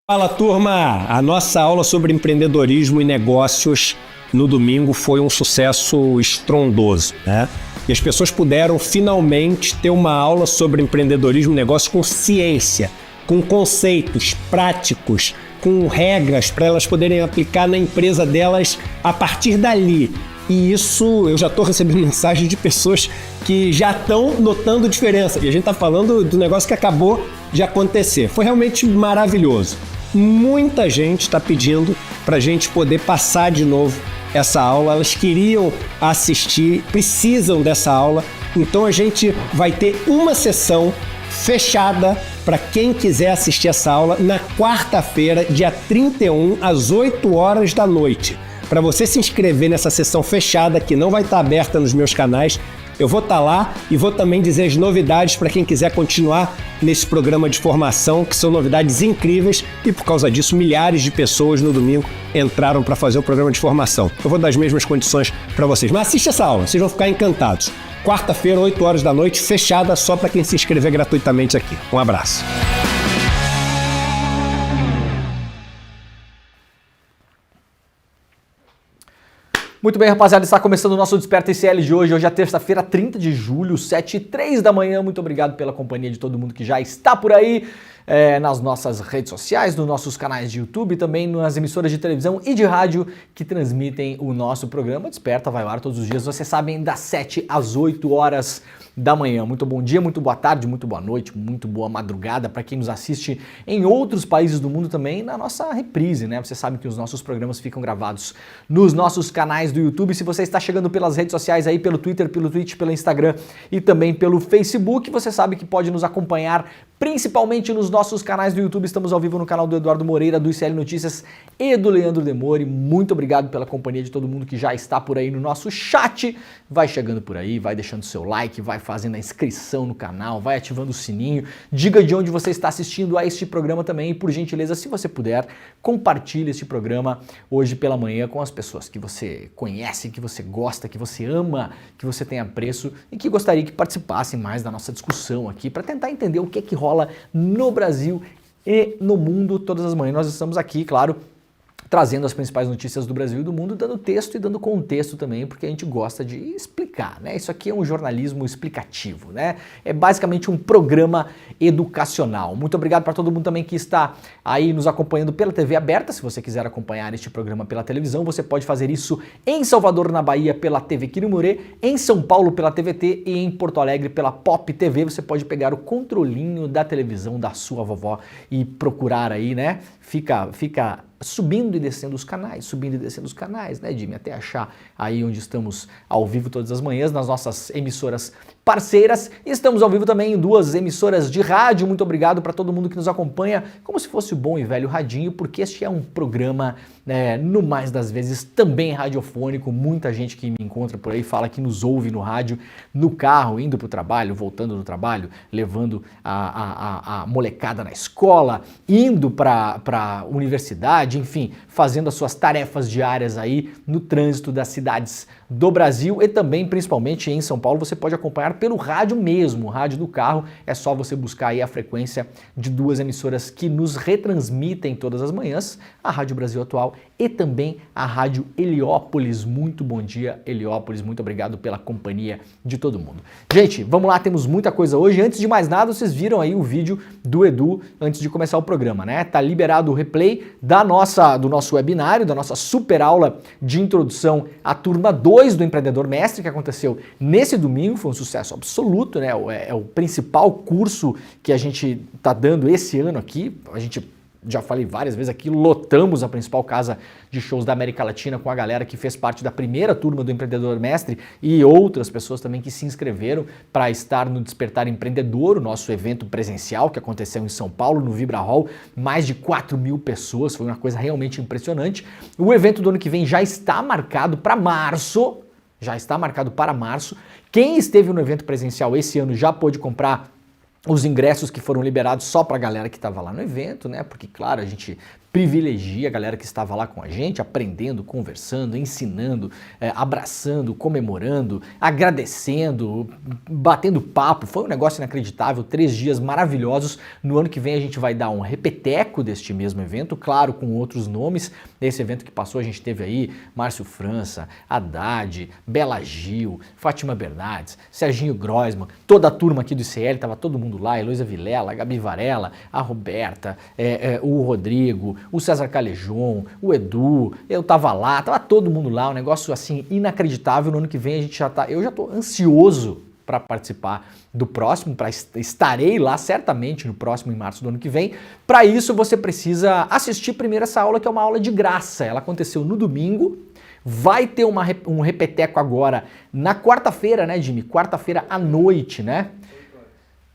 Fala, turma! A nossa aula sobre empreendedorismo e negócios no domingo foi um sucesso estrondoso, né? E as pessoas puderam finalmente ter uma aula sobre empreendedorismo e negócio com ciência, com conceitos práticos, com regras para elas poderem aplicar na empresa delas a partir dali. E isso, eu já estou recebendo mensagens de pessoas que já estão notando diferença. E a gente está falando do negócio que acabou de acontecer. Foi realmente maravilhoso. Muita gente está pedindo para a gente poder passar de novo essa aula. Elas queriam assistir, precisam dessa aula. Então a gente vai ter uma sessão fechada para quem quiser assistir essa aula na quarta-feira, dia 31, às 8 horas da noite. Para você se inscrever nessa sessão fechada, que não vai estar aberta nos meus canais, eu vou estar lá e vou também dizer as novidades para quem quiser continuar nesse programa de formação, que são novidades incríveis, e por causa disso milhares de pessoas no domingo entraram para fazer o programa de formação. Eu vou dar as mesmas condições para vocês, mas assiste essa aula, vocês vão ficar encantados. Quarta-feira, 8 horas da noite, fechada só para quem se inscrever gratuitamente aqui. Um abraço. Muito bem, rapaziada, está começando o nosso Desperta ICL de hoje. Hoje é terça-feira, 30 de julho, 7h03 da manhã. Muito obrigado pela companhia de todo mundo que já está por aí, nas nossas redes sociais, nos nossos canais de YouTube, também nas emissoras de televisão e de rádio que transmitem o nosso programa. Desperta vai ao ar todos os dias, vocês sabem, das 7 às 8 horas da manhã. Muito bom dia, muito boa tarde, muito boa noite, muito boa madrugada para quem nos assiste em outros países do mundo também, na nossa reprise, né? Vocês sabem que os nossos programas ficam gravados nos nossos canais do YouTube. Se você está chegando pelas redes sociais aí, pelo Twitter, pelo Twitch, pelo Instagram e também pelo Facebook, você sabe que pode nos acompanhar principalmente nos nossos canais do YouTube. Estamos ao vivo no canal do Eduardo Moreira, do ICL Notícias e do Leandro Demore. Muito obrigado pela companhia de todo mundo que já está por aí no nosso chat. Vai chegando por aí, vai deixando seu like, vai fazendo a inscrição no canal, vai ativando o sininho. Diga de onde você está assistindo a este programa também e, por gentileza, se você puder, compartilhe este programa hoje pela manhã com as pessoas que você conhece, que você gosta, que você ama, que você tem apreço e que gostaria que participassem mais da nossa discussão aqui para tentar entender o que é que rola no Brasil e no mundo todas as manhãs. Nós estamos aqui, claro, trazendo as principais notícias do Brasil e do mundo, dando texto e dando contexto também, porque a gente gosta de explicar, né? Isso aqui é um jornalismo explicativo, né? É basicamente um programa educacional. Muito obrigado para todo mundo também que está aí nos acompanhando pela TV aberta. Se você quiser acompanhar este programa pela televisão, você pode fazer isso em Salvador, na Bahia, pela TV Quirimurê, em São Paulo pela TVT e em Porto Alegre pela Pop TV. Você pode pegar o controlinho da televisão da sua vovó e procurar aí, né? Fica subindo e descendo os canais, né, Jimmy? Até achar aí onde estamos ao vivo todas as manhãs, nas nossas emissoras parceiras. Estamos ao vivo também em 2 emissoras de rádio. Muito obrigado para todo mundo que nos acompanha, como se fosse o bom e velho radinho, porque este é um programa, no mais das vezes, também radiofônico. Muita gente que me encontra por aí fala que nos ouve no rádio, no carro, indo para o trabalho, voltando do trabalho, levando a molecada na escola, indo para a universidade, enfim, fazendo as suas tarefas diárias aí no trânsito das cidades do Brasil e também, principalmente em São Paulo, você pode acompanhar pelo rádio mesmo, rádio do carro. É só você buscar aí a frequência de 2 emissoras que nos retransmitem todas as manhãs, a Rádio Brasil Atual e também a Rádio Heliópolis. Muito bom dia, Heliópolis, muito obrigado pela companhia de todo mundo. Gente, vamos lá, temos muita coisa hoje. Antes de mais nada, vocês viram aí o vídeo do Edu antes de começar o programa, né? Tá liberado o replay do nosso webinário, da nossa super aula de introdução à turma 2 do Empreendedor Mestre, que aconteceu nesse domingo. Foi um sucesso absoluto, né? É o principal curso que a gente tá dando esse ano aqui. A gente, já falei várias vezes aqui, lotamos a principal casa de shows da América Latina com a galera que fez parte da primeira turma do Empreendedor Mestre e outras pessoas também que se inscreveram para estar no Despertar Empreendedor, o nosso evento presencial que aconteceu em São Paulo, no Vibra Hall. Mais de 4.000 pessoas, foi uma coisa realmente impressionante. O evento do ano que vem já está marcado para março, Quem esteve no evento presencial esse ano já pôde comprar os ingressos que foram liberados só para a galera que estava lá no evento, né? Porque, claro, a gente privilegia a galera que estava lá com a gente, aprendendo, conversando, ensinando, abraçando, comemorando, agradecendo, batendo papo. Foi um negócio inacreditável, 3 dias maravilhosos. No ano que vem a gente vai dar um repeteco deste mesmo evento, claro, com outros nomes. Nesse evento que passou a gente teve aí Márcio França, Haddad, Bela Gil, Fátima Bernardes, Serginho Groisman, toda a turma aqui do ICL, estava todo mundo lá, Heloísa Vilela, a Gabi Varela, a Roberta, o Rodrigo, o César Calejon, o Edu, eu tava lá, tava todo mundo lá, um negócio assim inacreditável. No ano que vem a gente eu já tô ansioso para participar do próximo, estarei lá certamente no próximo, em março do ano que vem. Para isso você precisa assistir primeiro essa aula, que é uma aula de graça. Ela aconteceu no domingo, vai ter um repeteco agora na quarta-feira, né, Jimmy? Quarta-feira à noite, né?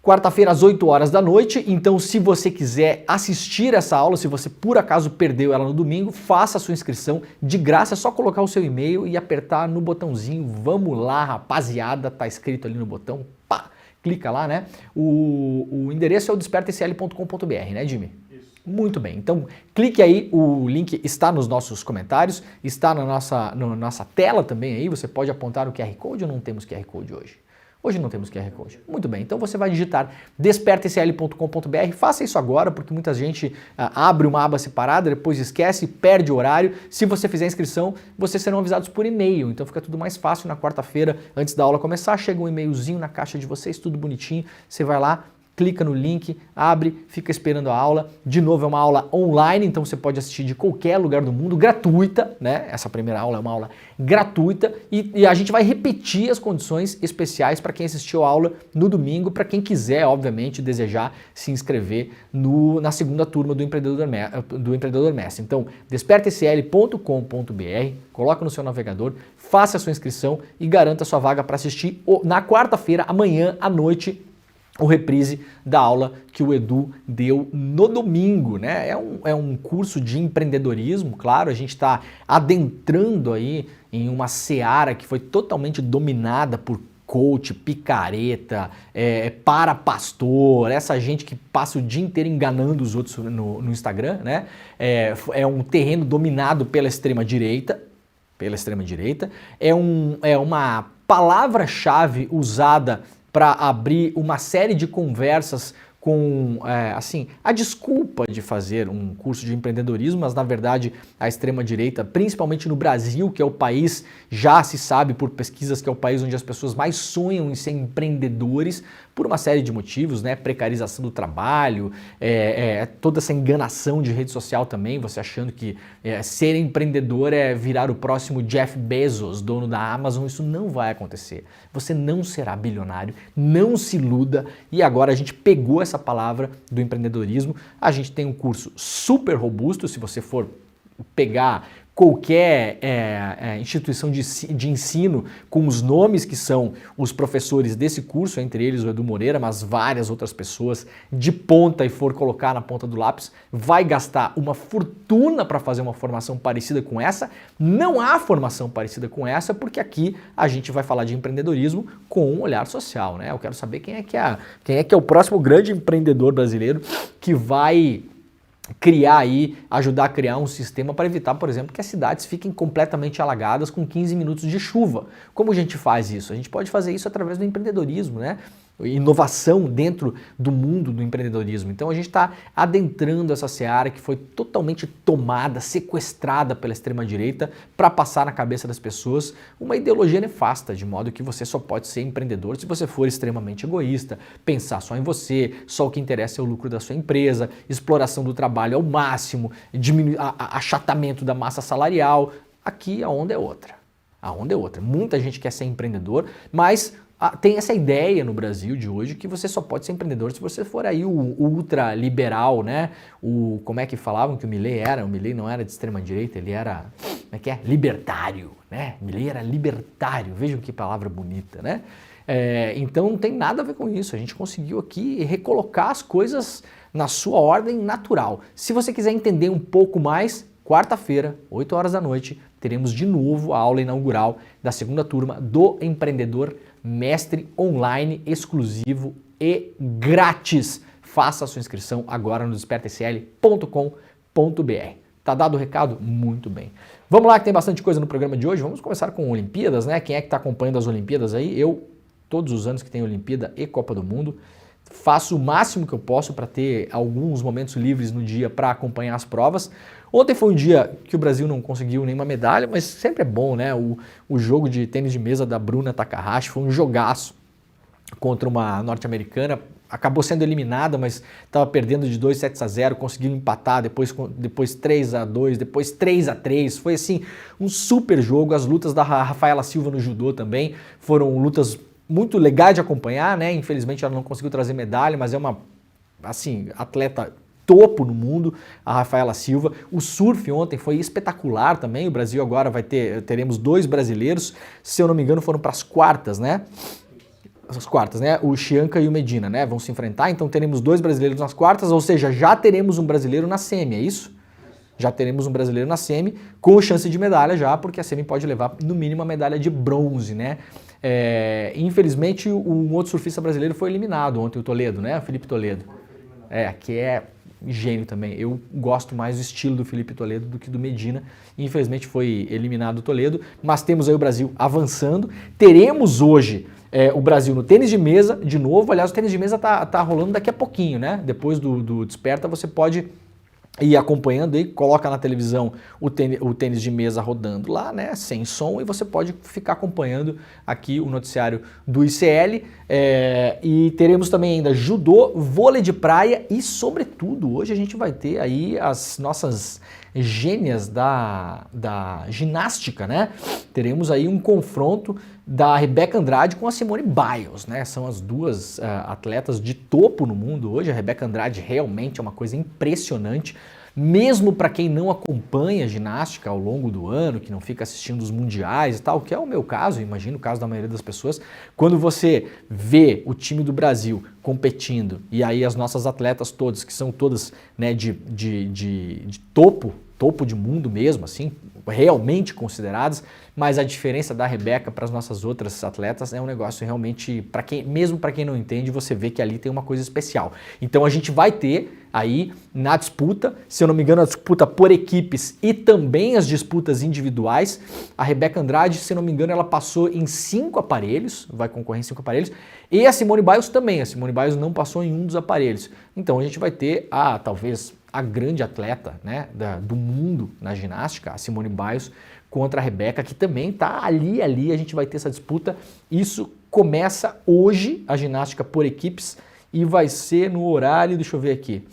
Quarta-feira às 8 horas da noite, então se você quiser assistir essa aula, se você por acaso perdeu ela no domingo, faça a sua inscrição de graça, é só colocar o seu e-mail e apertar no botãozinho, vamos lá rapaziada, tá escrito ali no botão, pá, clica lá, né? O endereço é o despertacl.com.br, né, Jimmy? Isso. Muito bem, então clique aí, o link está nos nossos comentários, está na nossa tela também aí, você pode apontar o QR Code ou não temos QR Code hoje? Hoje não temos QR Code. Muito bem, então você vai digitar despertacl.com.br, faça isso agora, porque muita gente abre uma aba separada, depois esquece, perde o horário. Se você fizer a inscrição, vocês serão avisados por e-mail, então fica tudo mais fácil. Na quarta-feira, antes da aula começar, chega um e-mailzinho na caixa de vocês, tudo bonitinho, você vai lá, clica no link, abre, fica esperando a aula. De novo, é uma aula online, então você pode assistir de qualquer lugar do mundo, gratuita, né? Essa primeira aula é uma aula gratuita e a gente vai repetir as condições especiais para quem assistiu a aula no domingo, para quem quiser, obviamente, desejar se inscrever na segunda turma do Empreendedor Mestre. Então, despertacl.com.br, coloca no seu navegador, faça a sua inscrição e garanta a sua vaga para assistir na quarta-feira, amanhã à noite, o reprise da aula que o Edu deu no domingo, né? É um curso de empreendedorismo, claro, a gente está adentrando aí em uma seara que foi totalmente dominada por coach, picareta, pastor, essa gente que passa o dia inteiro enganando os outros no Instagram, né? É um terreno dominado pela extrema-direita, é uma palavra-chave usada para abrir uma série de conversas com, a desculpa de fazer um curso de empreendedorismo, mas na verdade a extrema-direita, principalmente no Brasil, que é o país, já se sabe por pesquisas, que é o país onde as pessoas mais sonham em ser empreendedores, por uma série de motivos, né? Precarização do trabalho, toda essa enganação de rede social também, você achando que ser empreendedor é virar o próximo Jeff Bezos, dono da Amazon. Isso não vai acontecer. Você não será bilionário, não se iluda. E agora a gente pegou essa palavra do empreendedorismo, a gente tem um curso super robusto. Se você for pegar qualquer instituição de ensino com os nomes que são os professores desse curso, entre eles o Edu Moreira, mas várias outras pessoas de ponta, e for colocar na ponta do lápis, vai gastar uma fortuna para fazer uma formação parecida com essa. Não há formação parecida com essa, porque aqui a gente vai falar de empreendedorismo com um olhar social, né? Eu quero saber quem é que é o próximo grande empreendedor brasileiro que vai ajudar a criar um sistema para evitar, por exemplo, que as cidades fiquem completamente alagadas com 15 minutos de chuva. Como a gente faz isso? A gente pode fazer isso através do empreendedorismo, né? Inovação dentro do mundo do empreendedorismo. Então a gente está adentrando essa seara que foi totalmente tomada, sequestrada pela extrema-direita para passar na cabeça das pessoas uma ideologia nefasta, de modo que você só pode ser empreendedor se você for extremamente egoísta, pensar só em você, só o que interessa é o lucro da sua empresa, exploração do trabalho ao máximo, achatamento da massa salarial. Aqui a onda é outra. A onda é outra. Muita gente quer ser empreendedor, mas tem essa ideia no Brasil de hoje que você só pode ser empreendedor se você for aí o ultraliberal, né? Como é que falavam que o Milei era? O Milei não era de extrema direita, ele era, como é que é? Libertário, né? Milei era libertário, vejam que palavra bonita, né? Então não tem nada a ver com isso, a gente conseguiu aqui recolocar as coisas na sua ordem natural. Se você quiser entender um pouco mais, quarta-feira, 8 horas da noite, teremos de novo a aula inaugural da segunda turma do Empreendedor Mestre online exclusivo e grátis. Faça a sua inscrição agora no despertasl.com.br. Tá dado o recado? Muito bem. Vamos lá que tem bastante coisa no programa de hoje. Vamos começar com Olimpíadas, né? Quem é que está acompanhando as Olimpíadas aí? Eu, todos os anos que tem Olimpíada e Copa do Mundo, faço o máximo que eu posso para ter alguns momentos livres no dia para acompanhar as provas. Ontem foi um dia que o Brasil não conseguiu nenhuma medalha, mas sempre é bom, né? O jogo de tênis de mesa da Bruna Takahashi foi um jogaço contra uma norte-americana. Acabou sendo eliminada, mas estava perdendo de 2-0, conseguiu empatar, depois 3-2, depois 3-3. Foi assim, um super jogo. As lutas da Rafaela Silva no judô também foram lutas muito legais de acompanhar, né? Infelizmente ela não conseguiu trazer medalha, mas é uma, assim, atleta topo no mundo, a Rafaela Silva. O surf ontem foi espetacular também. O Brasil agora teremos 2 brasileiros, se eu não me engano foram para as quartas, né? As quartas, né? O Chianca e o Medina, né? Vão se enfrentar, então teremos 2 brasileiros nas quartas, ou seja, já teremos um brasileiro na semi, é isso? Já teremos um brasileiro na semi, com chance de medalha já, porque a semi pode levar no mínimo a medalha de bronze, né? Infelizmente, um outro surfista brasileiro foi eliminado ontem, o Toledo, né? O Felipe Toledo. Que é gênio também. Eu gosto mais do estilo do Felipe Toledo do que do Medina. Infelizmente foi eliminado o Toledo, mas temos aí o Brasil avançando. Teremos hoje o Brasil no tênis de mesa de novo. Aliás, o tênis de mesa tá rolando daqui a pouquinho, né? Depois do Desperta você pode ir acompanhando aí, coloca na televisão o tênis de mesa rodando lá, né, sem som, e você pode ficar acompanhando aqui o noticiário do ICL. E teremos também ainda judô, vôlei de praia e, sobretudo, hoje a gente vai ter aí as nossas gênias da ginástica, né? Teremos aí um confronto da Rebeca Andrade com a Simone Biles, né? São as duas atletas de topo no mundo hoje. A Rebeca Andrade realmente é uma coisa impressionante, mesmo para quem não acompanha ginástica ao longo do ano, que não fica assistindo os mundiais e tal, que é o meu caso, imagino o caso da maioria das pessoas. Quando você vê o time do Brasil competindo, e aí as nossas atletas todas, que são todas, né, de topo de mundo mesmo, assim, realmente consideradas, mas a diferença da Rebeca para as nossas outras atletas é um negócio realmente, mesmo para quem não entende, você vê que ali tem uma coisa especial. Então a gente vai ter aí na disputa, se eu não me engano, a disputa por equipes e também as disputas individuais. A Rebeca Andrade, se eu não me engano, ela passou em 5 aparelhos, vai concorrer em 5 aparelhos, e a Simone Biles também. A Simone Biles não passou em um dos aparelhos. Então a gente vai ter talvez a grande atleta, né, do mundo na ginástica, a Simone Biles, contra a Rebeca, que também está ali, a gente vai ter essa disputa. Isso começa hoje, a ginástica por equipes, e vai ser no horário, deixa eu ver aqui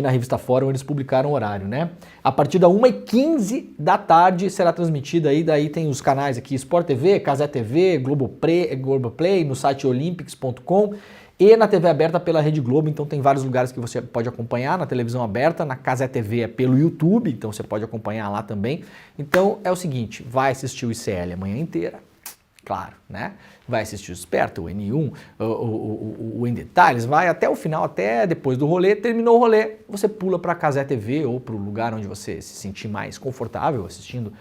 na revista Fórum eles publicaram o horário, né? A partir da 1h15 da tarde será transmitida aí, daí tem os canais aqui, Sport TV, Cazé TV, Globoplay, no site olympics.com, e na TV aberta pela Rede Globo. Então tem vários lugares que você pode acompanhar, na televisão aberta, na Cazé TV é pelo YouTube, então você pode acompanhar lá também. Então é o seguinte, vai assistir o ICL a manhã inteira, claro, né? Vai assistir o Desperta, o N1, o Em Detalhes, vai até o final, até depois do rolê. Terminou o rolê, você pula para a Cazé TV ou para o lugar onde você se sentir mais confortável assistindo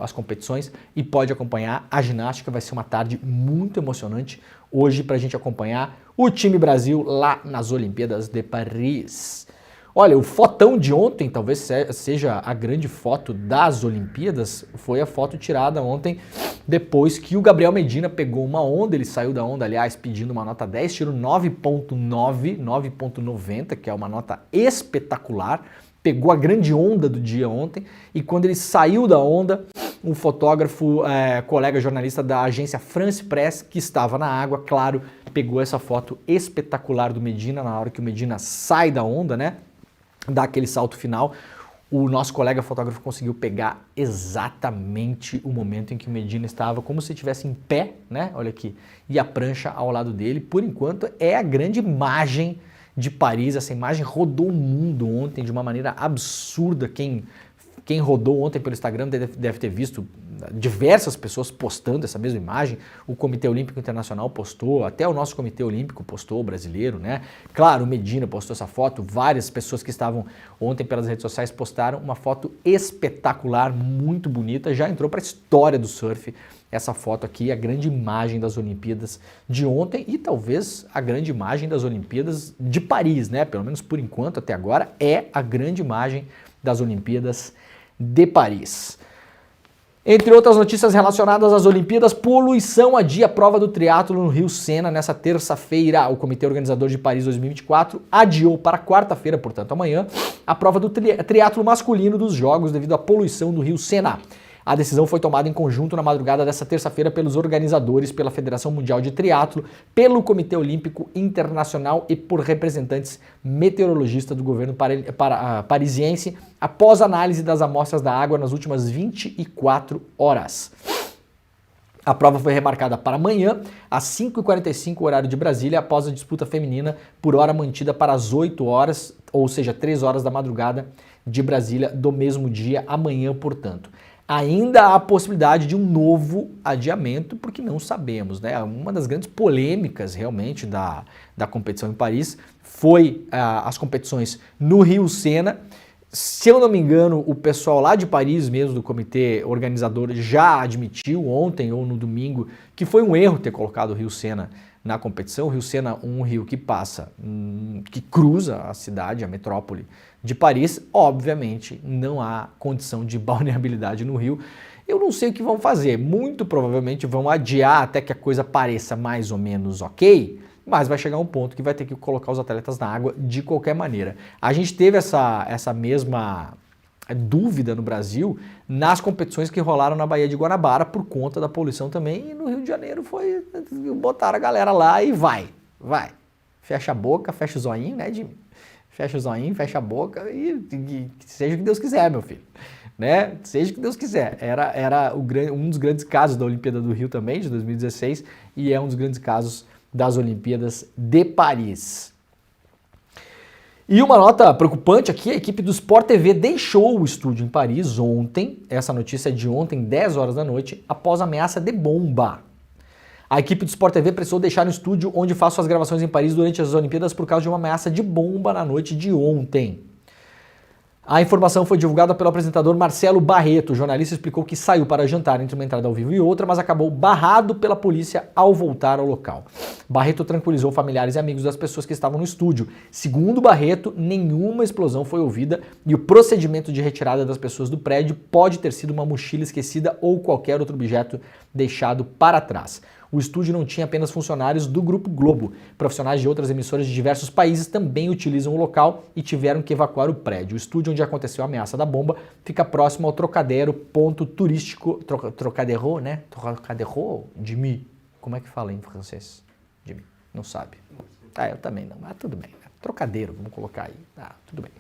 as competições e pode acompanhar a ginástica. Vai ser uma tarde muito emocionante hoje para a gente acompanhar o time Brasil lá nas Olimpíadas de Paris. Olha, o fotão de ontem, talvez seja a grande foto das Olimpíadas, foi a foto tirada ontem, depois que o Gabriel Medina pegou uma onda. Ele saiu da onda, aliás, pedindo uma nota 10, tirou 9.90, que é uma nota espetacular, pegou a grande onda do dia ontem, e quando ele saiu da onda, um fotógrafo, colega jornalista da agência France Press, que estava na água, claro, pegou essa foto espetacular do Medina, na hora que o Medina sai da onda, né? Dá aquele salto final. O nosso colega fotógrafo conseguiu pegar exatamente o momento em que o Medina estava como se estivesse em pé, né? Olha aqui. E a prancha ao lado dele. Por enquanto, é a grande imagem de Paris. Essa imagem rodou o mundo ontem de uma maneira absurda. Quem rodou ontem pelo Instagram deve ter visto diversas pessoas postando essa mesma imagem, o Comitê Olímpico Internacional postou, até o nosso Comitê Olímpico postou, o brasileiro, né? Claro, o Medina postou essa foto, várias pessoas que estavam ontem pelas redes sociais postaram uma foto espetacular, muito bonita, já entrou para a história do surf, essa foto aqui, a grande imagem das Olimpíadas de ontem e talvez a grande imagem das Olimpíadas de Paris, né? Pelo menos por enquanto, até agora, é a grande imagem das Olimpíadas de Paris. Entre outras notícias relacionadas às Olimpíadas, poluição adia a prova do triatlo no Rio Sena nessa terça-feira. O Comitê Organizador de Paris 2024 adiou para quarta-feira, portanto amanhã, a prova do triatlo masculino dos Jogos devido à poluição do Rio Sena. A decisão foi tomada em conjunto na madrugada dessa terça-feira pelos organizadores, pela Federação Mundial de Triatlo, pelo Comitê Olímpico Internacional e por representantes meteorologistas do governo parisiense, após análise das amostras da água nas últimas 24 horas. A prova foi remarcada para amanhã, às 5h45, horário de Brasília, após a disputa feminina, por hora mantida para as 8 horas, ou seja, 3 horas da madrugada de Brasília do mesmo dia, amanhã, portanto. Ainda há a possibilidade de um novo adiamento, porque não sabemos, né? Uma das grandes polêmicas realmente da competição em Paris foi as competições no Rio Sena. Se eu não me engano, o pessoal lá de Paris mesmo, do comitê organizador, já admitiu ontem ou no domingo que foi um erro ter colocado o Rio Sena na competição. O Rio Sena, um rio que passa, que cruza a cidade, a metrópole de Paris. Obviamente não há condição de balneabilidade no rio. Eu não sei o que vão fazer, muito provavelmente vão adiar até que a coisa pareça mais ou menos ok, mas vai chegar um ponto que vai ter que colocar os atletas na água de qualquer maneira. A gente teve essa mesma dúvida no Brasil nas competições que rolaram na Baía de Guanabara por conta da poluição também, e no Rio de Janeiro botaram a galera lá e vai. Fecha a boca, fecha o zoinho, né, Jimmy? Fecha o zoinho, fecha a boca e seja o que Deus quiser, meu filho. Né? Seja o que Deus quiser. Era um dos grandes casos da Olimpíada do Rio também, de 2016, e é um dos grandes casos das Olimpíadas de Paris. E uma nota preocupante aqui, a equipe do Sport TV deixou o estúdio em Paris ontem, essa notícia é de ontem, 10 horas da noite, após ameaça de bomba. A equipe do Sport TV precisou deixar o estúdio onde faz suas gravações em Paris durante as Olimpíadas por causa de uma ameaça de bomba na noite de ontem. A informação foi divulgada pelo apresentador Marcelo Barreto. O jornalista explicou que saiu para jantar entre uma entrada ao vivo e outra, mas acabou barrado pela polícia ao voltar ao local. Barreto tranquilizou familiares e amigos das pessoas que estavam no estúdio. Segundo Barreto, nenhuma explosão foi ouvida e o procedimento de retirada das pessoas do prédio pode ter sido uma mochila esquecida ou qualquer outro objeto deixado para trás. O estúdio não tinha apenas funcionários do Grupo Globo. Profissionais de outras emissoras de diversos países também utilizam o local e tiveram que evacuar o prédio. O estúdio onde aconteceu a ameaça da bomba fica próximo ao Trocadero, ponto turístico... Trocadero, né? Trocadero, Jimmy. Como é que fala em francês, Jimmy? Não sabe. Eu também não, mas tudo bem. Trocadero, vamos colocar aí. Tudo bem.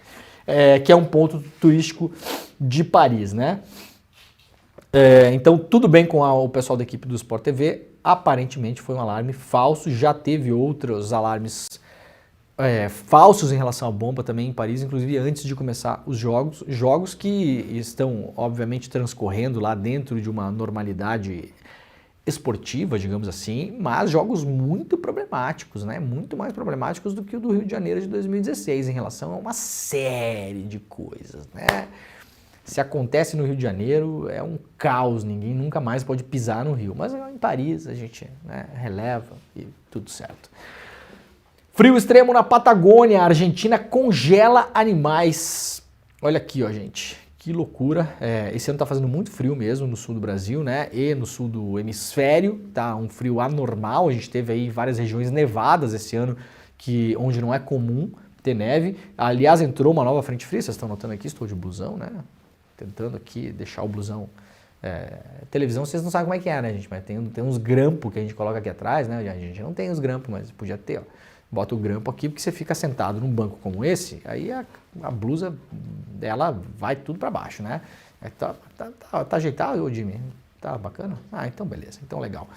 Que é um ponto turístico de Paris, né? Então, tudo bem com o pessoal da equipe do Sport TV. Aparentemente foi um alarme falso, já teve outros alarmes falsos em relação à bomba também em Paris, inclusive antes de começar os jogos que estão obviamente transcorrendo lá dentro de uma normalidade esportiva, digamos assim, mas jogos muito problemáticos, né? Muito mais problemáticos do que o do Rio de Janeiro de 2016 em relação a uma série de coisas, né? Se acontece no Rio de Janeiro, é um caos, ninguém nunca mais pode pisar no Rio. Mas em Paris a gente releva e tudo certo. Frio extremo na Patagônia, a Argentina congela animais. Olha aqui, ó, gente, que loucura. Esse ano tá fazendo muito frio mesmo no sul do Brasil, né? E no sul do hemisfério, tá um frio anormal. A gente teve aí várias regiões nevadas esse ano, onde não é comum ter neve. Aliás, entrou uma nova frente fria, vocês estão notando aqui, estou de blusão, né? Tentando aqui deixar o blusão. Televisão vocês não sabem como é que é, né, gente? Mas tem uns grampos que a gente coloca aqui atrás, né? A gente não tem os grampos, mas podia ter, ó. Bota o grampo aqui, porque você fica sentado num banco como esse, aí a blusa dela vai tudo para baixo, né? Tá ajeitado, Jimmy? Tá bacana? Então beleza, então legal.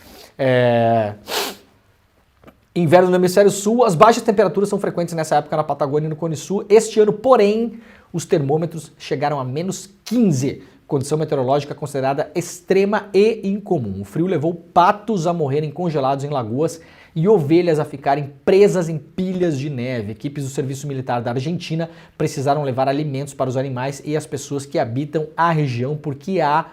Inverno no hemisfério sul, as baixas temperaturas são frequentes nessa época na Patagônia e no Cone Sul. Este ano, porém, os termômetros chegaram a menos 15, condição meteorológica considerada extrema e incomum. O frio levou patos a morrerem congelados em lagoas e ovelhas a ficarem presas em pilhas de neve. Equipes do Serviço Militar da Argentina precisaram levar alimentos para os animais e as pessoas que habitam a região, porque há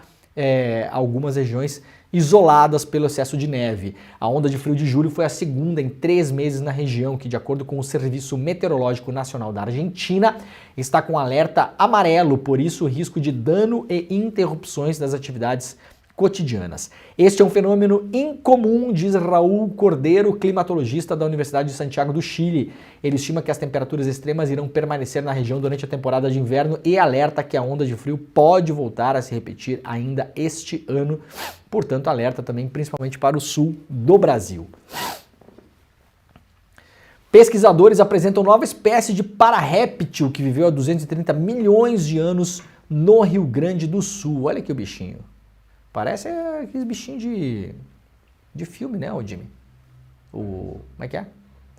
algumas regiões isoladas pelo excesso de neve. A onda de frio de julho foi a segunda em 3 meses na região, que, de acordo com o Serviço Meteorológico Nacional da Argentina, está com alerta amarelo, por isso o risco de dano e interrupções das atividades cotidianas. Este é um fenômeno incomum, diz Raul Cordeiro, climatologista da Universidade de Santiago do Chile. Ele estima que as temperaturas extremas irão permanecer na região durante a temporada de inverno e alerta que a onda de frio pode voltar a se repetir ainda este ano. Portanto, alerta também principalmente para o sul do Brasil. Pesquisadores apresentam nova espécie de pararréptil que viveu há 230 milhões de anos no Rio Grande do Sul. Olha aqui o bichinho. Parece aqueles bichinhos de filme, né, ô Jimmy? Como é que é?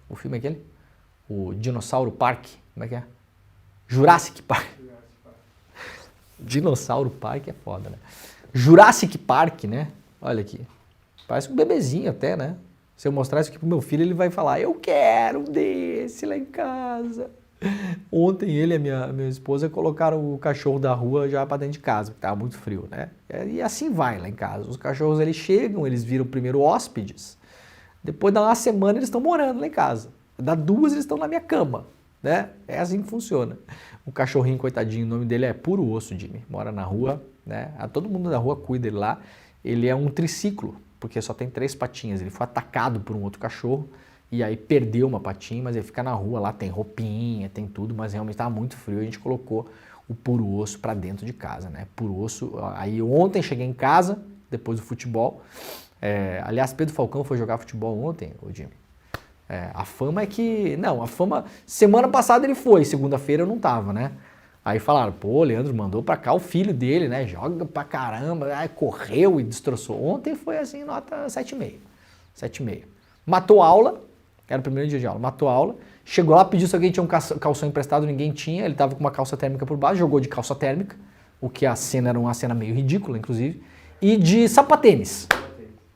O filme é aquele? O Dinossauro Park. Como é que é? Jurassic Park. Dinossauro Park é foda, né? Jurassic Park, né? Olha aqui. Parece um bebezinho até, né? Se eu mostrar isso aqui pro meu filho, ele vai falar, eu quero um desse lá em casa. Ontem ele e a minha esposa colocaram o cachorro da rua já para dentro de casa, porque estava muito frio, né? E assim vai lá em casa. Os cachorros, eles chegam, eles viram primeiro hóspedes, depois dá uma semana eles estão morando lá em casa. Dá 2 eles estão na minha cama, né? É assim que funciona. O cachorrinho, coitadinho, o nome dele é Puro Osso, Jimmy. Mora na rua, né? Todo mundo da rua cuida dele lá. Ele é um triciclo, porque só tem 3 patinhas. Ele foi atacado por um outro cachorro. E aí perdeu uma patinha, mas ele fica na rua lá, tem roupinha, tem tudo, mas realmente estava muito frio, a gente colocou o Puro Osso para dentro de casa, né? Puro Osso, aí ontem cheguei em casa, depois do futebol, aliás, Pedro Falcão foi jogar futebol ontem, ô Jimmy. A fama é que, semana passada ele foi, segunda-feira eu não tava, né? Aí falaram, pô, o Leandro mandou pra cá o filho dele, né? Joga pra caramba, aí correu e destroçou. Ontem foi assim, nota 7,5. 7,5. Matou aula. Era o primeiro dia de aula, matou a aula, chegou lá, pediu se alguém tinha um calção emprestado, ninguém tinha, ele estava com uma calça térmica por baixo, jogou de calça térmica, o que a cena era uma cena meio ridícula, inclusive, e de sapatênis.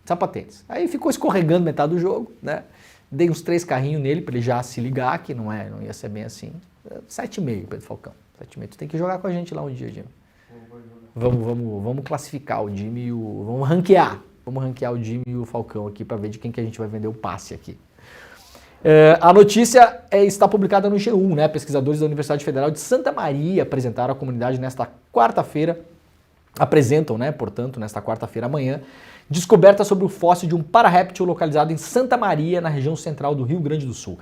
Sapatênis. Aí ficou escorregando metade do jogo, né? Dei uns 3 carrinhos nele para ele já se ligar, que não ia ser bem assim. 7,5, Pedro Falcão. 7,5. Tu tem que jogar com a gente lá um dia, Jimmy. Vamos classificar o Jimmy e o... Vamos ranquear. Vamos ranquear o Jimmy e o Falcão aqui para ver de quem que a gente vai vender o passe aqui. A notícia está publicada no G1, né? Pesquisadores da Universidade Federal de Santa Maria apresentaram à comunidade nesta quarta-feira, apresentam, né, portanto, nesta quarta-feira amanhã, descoberta sobre o fóssil de um pararréptil localizado em Santa Maria, na região central do Rio Grande do Sul.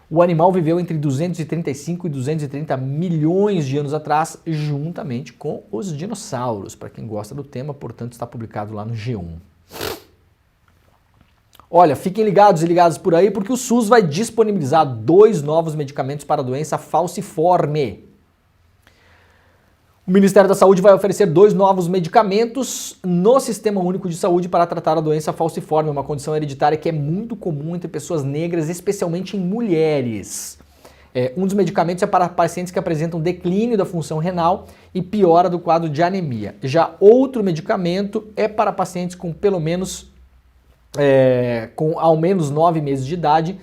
O animal viveu entre 235 e 230 milhões de anos atrás, juntamente com os dinossauros. Para quem gosta do tema, portanto, está publicado lá no G1. Olha, fiquem ligados e ligadas por aí, porque o SUS vai disponibilizar 2 novos medicamentos para a doença falciforme. O Ministério da Saúde vai oferecer 2 novos medicamentos no Sistema Único de Saúde para tratar a doença falciforme, uma condição hereditária que é muito comum entre pessoas negras, especialmente em mulheres. Um dos medicamentos é para pacientes que apresentam declínio da função renal e piora do quadro de anemia. Já outro medicamento é para pacientes com pelo menos com ao menos 9 meses de idade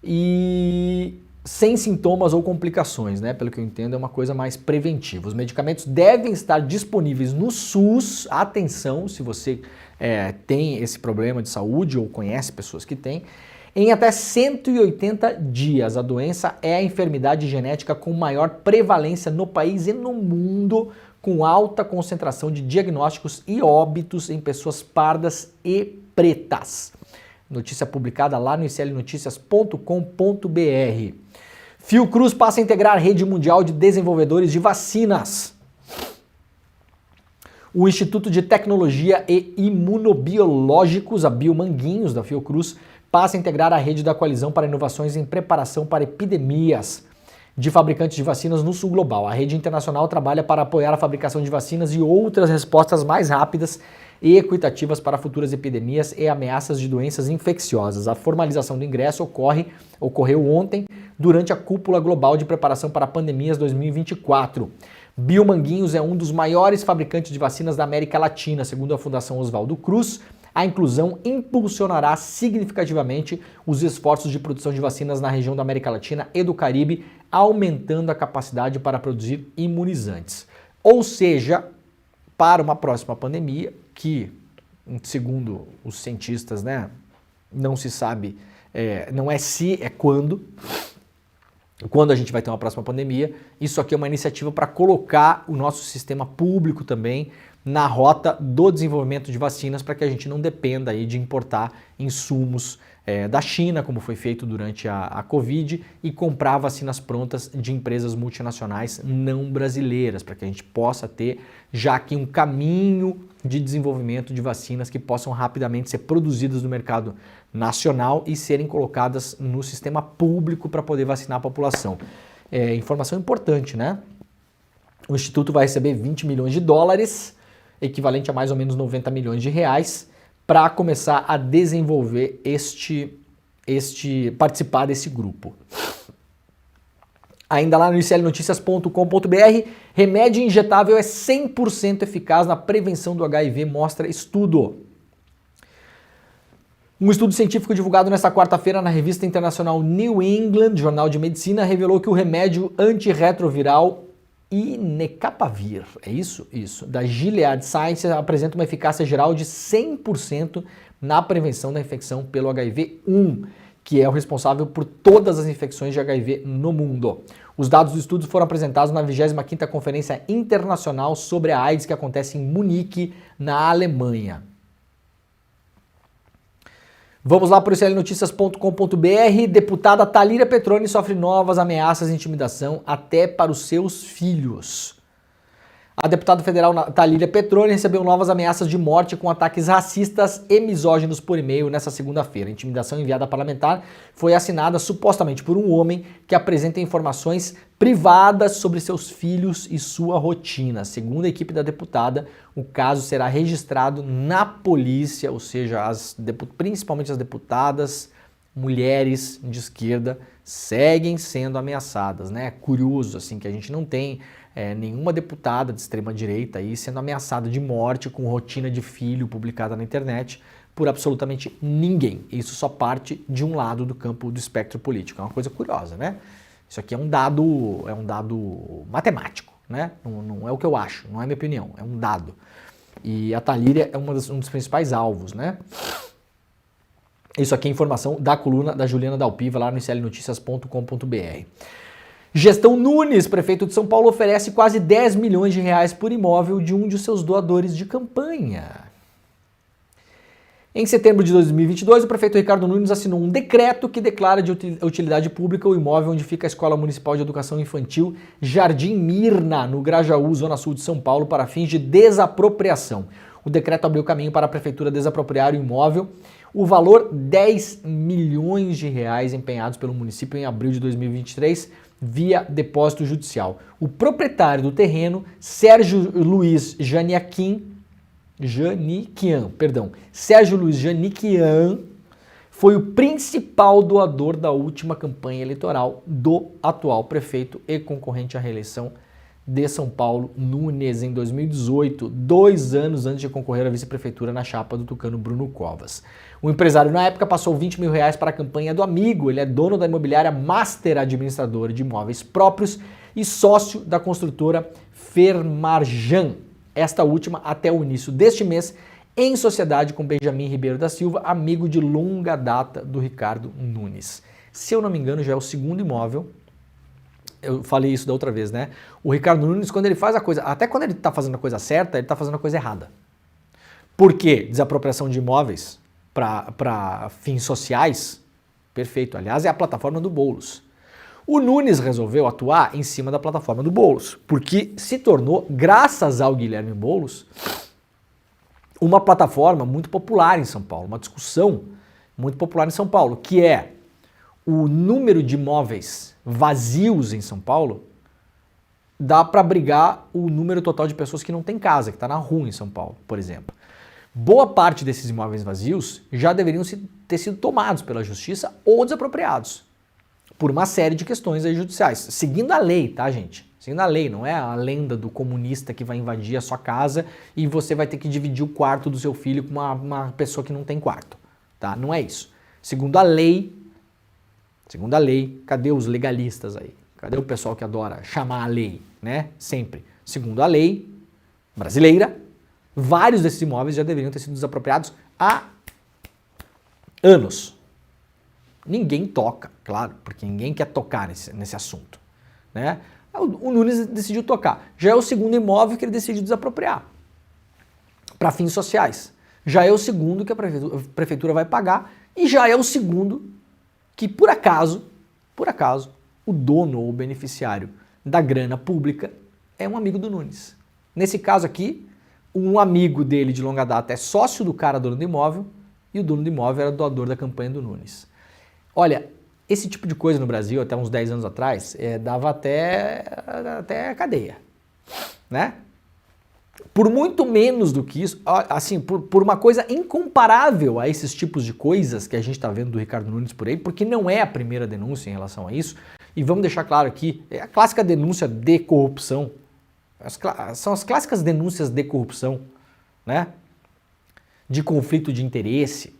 e sem sintomas ou complicações, né? Pelo que eu entendo, é uma coisa mais preventiva. Os medicamentos devem estar disponíveis no SUS. Atenção, se você tem esse problema de saúde ou conhece pessoas que têm, em até 180 dias. A doença é a enfermidade genética com maior prevalência no país e no mundo, com alta concentração de diagnósticos e óbitos em pessoas pardas e pretas. Notícia publicada lá no iclnoticias.com.br. Fiocruz passa a integrar a rede mundial de desenvolvedores de vacinas. O Instituto de Tecnologia e Imunobiológicos, a Biomanguinhos da Fiocruz, passa a integrar a rede da Coalizão para Inovações em Preparação para Epidemias de fabricantes de vacinas no sul global. A rede internacional trabalha para apoiar a fabricação de vacinas e outras respostas mais rápidas e equitativas para futuras epidemias e ameaças de doenças infecciosas. A formalização do ingresso ocorreu ontem durante a Cúpula Global de Preparação para Pandemias 2024. Biomanguinhos é um dos maiores fabricantes de vacinas da América Latina, segundo a Fundação Oswaldo Cruz. A inclusão impulsionará significativamente os esforços de produção de vacinas na região da América Latina e do Caribe, aumentando a capacidade para produzir imunizantes. Ou seja, para uma próxima pandemia, que, segundo os cientistas, né, não se sabe, não é se, é quando a gente vai ter uma próxima pandemia, isso aqui é uma iniciativa para colocar o nosso sistema público também na rota do desenvolvimento de vacinas para que a gente não dependa aí de importar insumos da China, como foi feito durante a Covid, e comprar vacinas prontas de empresas multinacionais não brasileiras, para que a gente possa ter já aqui um caminho de desenvolvimento de vacinas que possam rapidamente ser produzidas no mercado nacional e serem colocadas no sistema público para poder vacinar a população. Informação importante, né? O Instituto vai receber 20 milhões de dólares, equivalente a mais ou menos 90 milhões de reais, para começar a desenvolver participar desse grupo. Ainda lá no iclnoticias.com.br, remédio injetável é 100% eficaz na prevenção do HIV, mostra estudo. Um estudo científico divulgado nesta quarta-feira na revista internacional New England, Jornal de Medicina, revelou que o remédio antirretroviral Lenacapavir, é isso? Isso. Da Gilead Sciences apresenta uma eficácia geral de 100% na prevenção da infecção pelo HIV-1, que é o responsável por todas as infecções de HIV no mundo. Os dados do estudo foram apresentados na 25ª Conferência Internacional sobre a AIDS, que acontece em Munique, na Alemanha. Vamos lá para o iclnoticias.com.br. Deputada Thalíria Petroni sofre novas ameaças e intimidação até para os seus filhos. A deputada federal Thalíria Petroni recebeu novas ameaças de morte com ataques racistas e misóginos por e-mail nesta segunda-feira. A intimidação enviada à parlamentar foi assinada supostamente por um homem que apresenta informações privadas sobre seus filhos e sua rotina. Segundo a equipe da deputada, o caso será registrado na polícia, ou seja, principalmente as deputadas, mulheres de esquerda, seguem sendo ameaçadas, né? É curioso, assim, que a gente não tem nenhuma deputada de extrema-direita aí sendo ameaçada de morte com rotina de filho publicada na internet por absolutamente ninguém. Isso só parte de um lado do campo do espectro político. É uma coisa curiosa, né? Isso aqui é um dado matemático, né? Não é o que eu acho, não é a minha opinião, é um dado. E a Thalíria é um dos principais alvos, né? Isso aqui é informação da coluna da Juliana Dalpiva lá no iclnoticias.com.br. Gestão Nunes, prefeito de São Paulo, oferece quase 10 milhões de reais por imóvel de um de seus doadores de campanha. Em setembro de 2022, o prefeito Ricardo Nunes assinou um decreto que declara de utilidade pública o imóvel onde fica a Escola Municipal de Educação Infantil Jardim Mirna, no Grajaú, Zona Sul de São Paulo, para fins de desapropriação. O decreto abriu caminho para a prefeitura desapropriar o imóvel. O valor, 10 milhões de reais empenhados pelo município em abril de 2023 via depósito judicial. O proprietário do terreno, Sérgio Luiz Janiquian, foi o principal doador da última campanha eleitoral do atual prefeito e concorrente à reeleição de São Paulo, Nunes, em 2018, 2 anos antes de concorrer à vice-prefeitura na chapa do tucano Bruno Covas. O empresário, na época, passou 20 mil reais para a campanha do amigo. Ele é dono da imobiliária Master Administradora de Imóveis Próprios e sócio da construtora Fermarjan. Esta última, até o início deste mês, em sociedade com Benjamin Ribeiro da Silva, amigo de longa data do Ricardo Nunes. Se eu não me engano, já é o segundo imóvel. Eu falei isso da outra vez, né? O Ricardo Nunes, quando ele faz a coisa, até quando ele está fazendo a coisa certa, ele está fazendo a coisa errada. Por quê? Desapropriação de imóveis para fins sociais, perfeito. Aliás, é a plataforma do Boulos. O Nunes resolveu atuar em cima da plataforma do Boulos, porque se tornou, graças ao Guilherme Boulos, uma plataforma muito popular em São Paulo, uma discussão muito popular em São Paulo, que é o número de imóveis vazios em São Paulo dá para abrigar o número total de pessoas que não tem casa, que está na rua em São Paulo, por exemplo. Boa parte desses imóveis vazios já deveriam ter sido tomados pela justiça ou desapropriados. por uma série de questões aí judiciais. Seguindo a lei, tá, gente? Seguindo a lei, não é a lenda do comunista que vai invadir a sua casa e você vai ter que dividir o quarto do seu filho com uma pessoa que não tem quarto, tá? Não é isso. Segundo a lei, cadê os legalistas aí? Cadê o pessoal que adora chamar a lei, né? Sempre. Segundo a lei brasileira, vários desses imóveis já deveriam ter sido desapropriados há anos. Ninguém toca, claro, porque ninguém quer tocar nesse assunto, né? O Nunes decidiu tocar. Já é o segundo imóvel que ele decide desapropriar para fins sociais. Já é o segundo que a prefeitura vai pagar e já é o segundo que, por acaso, o dono ou o beneficiário da grana pública é um amigo do Nunes. Nesse caso aqui, um amigo dele de longa data é sócio do cara dono do imóvel e o dono do imóvel era doador da campanha do Nunes. Olha, esse tipo de coisa no Brasil, até uns 10 anos atrás, dava até cadeia, né? Por muito menos do que isso, assim, por uma coisa incomparável a esses tipos de coisas que a gente está vendo do Ricardo Nunes por aí, porque não é a primeira denúncia em relação a isso, e vamos deixar claro aqui, é a clássica denúncia de corrupção, são as clássicas denúncias de corrupção, né? De conflito de interesse,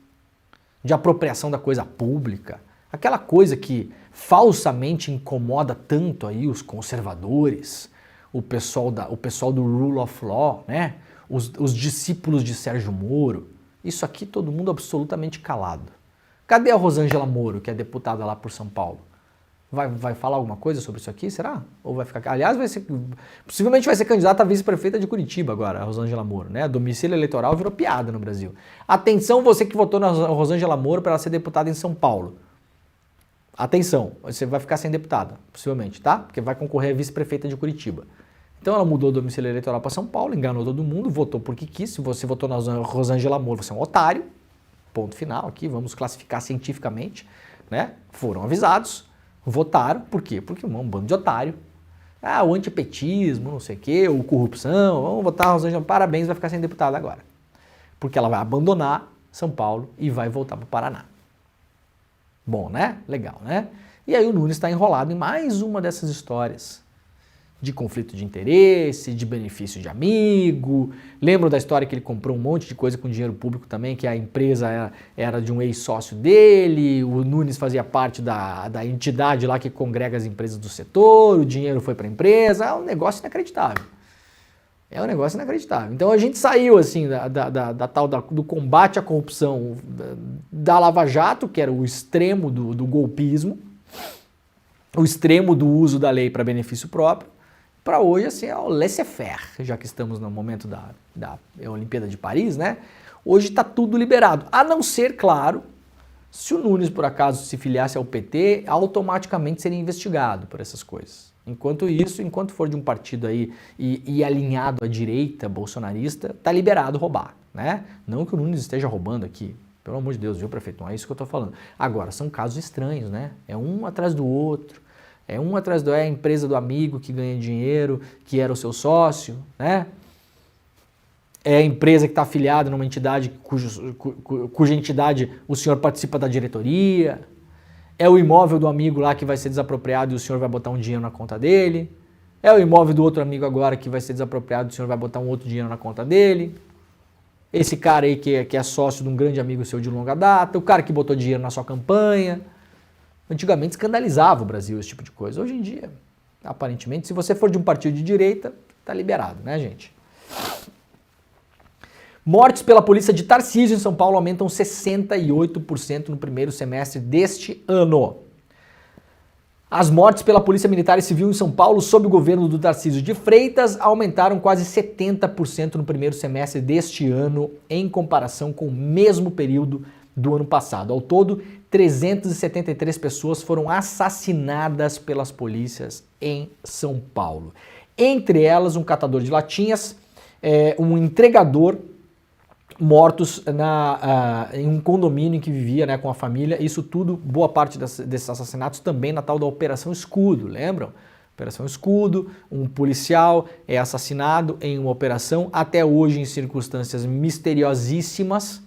de apropriação da coisa pública, aquela coisa que falsamente incomoda tanto aí os conservadores, o pessoal do Rule of Law, né? Os discípulos de Sérgio Moro. Isso aqui todo mundo absolutamente calado. Cadê a Rosângela Moro, que é deputada lá por São Paulo? Vai falar alguma coisa sobre isso aqui, será? Ou vai ficar... Aliás, possivelmente vai ser candidata a vice-prefeita de Curitiba agora, a Rosângela Moro, né? Domicílio eleitoral virou piada no Brasil. Atenção, você que votou na Rosângela Moro para ela ser deputada em São Paulo. Atenção, você vai ficar sem deputada, possivelmente, tá? Porque vai concorrer a vice-prefeita de Curitiba. Então ela mudou o domicílio eleitoral para São Paulo, enganou todo mundo, votou porque quis. Se você votou na Rosângela Moro, você é um otário. Ponto final aqui, vamos classificar cientificamente, né? Foram avisados. Votaram, por quê? Porque um bando de otário. O antipetismo, não sei o quê, ou corrupção, vamos votar a Rosângela, parabéns, vai ficar sem deputada agora. Porque ela vai abandonar São Paulo e vai voltar para o Paraná. Bom, né? Legal, né? E aí o Nunes está enrolado em mais uma dessas histórias de conflito de interesse, de benefício de amigo. Lembram da história que ele comprou um monte de coisa com dinheiro público também, que a empresa era de um ex-sócio dele, o Nunes fazia parte da entidade lá que congrega as empresas do setor, o dinheiro foi para a empresa, é um negócio inacreditável. É um negócio inacreditável. Então a gente saiu assim do combate à corrupção da Lava Jato, que era o extremo do golpismo, o extremo do uso da lei para benefício próprio, para hoje assim é o laissez-faire, já que estamos no momento da Olimpíada de Paris, né? Hoje está tudo liberado, a não ser, claro, se o Nunes por acaso se filiasse ao PT, automaticamente seria investigado por essas coisas. Enquanto isso, enquanto for de um partido aí e alinhado à direita bolsonarista, tá liberado roubar, né? Não que o Nunes esteja roubando aqui, pelo amor de Deus, viu, prefeito? Não é isso que eu tô falando. Agora, são casos estranhos, né? É um atrás do outro, é a empresa do amigo que ganha dinheiro, que era o seu sócio, né? É a empresa que está afiliada numa entidade cuja entidade o senhor participa da diretoria. É o imóvel do amigo lá que vai ser desapropriado e o senhor vai botar um dinheiro na conta dele. É o imóvel do outro amigo agora que vai ser desapropriado e o senhor vai botar um outro dinheiro na conta dele. Esse cara aí que é sócio de um grande amigo seu de longa data. O cara que botou dinheiro na sua campanha. Antigamente escandalizava o Brasil esse tipo de coisa. Hoje em dia, aparentemente, se você for de um partido de direita, tá liberado, né, gente? Mortes pela polícia de Tarcísio em São Paulo aumentam 68% no primeiro semestre deste ano. As mortes pela Polícia Militar e Civil em São Paulo sob o governo do Tarcísio de Freitas aumentaram quase 70% no primeiro semestre deste ano em comparação com o mesmo período do ano passado. Ao todo, 373 pessoas foram assassinadas pelas polícias em São Paulo. Entre elas, um catador de latinhas, um entregador, mortos em um condomínio em que vivia, né, com a família. Isso tudo, boa parte desses assassinatos também na tal da Operação Escudo, lembram? Operação Escudo, um policial é assassinado em uma operação, até hoje em circunstâncias misteriosíssimas.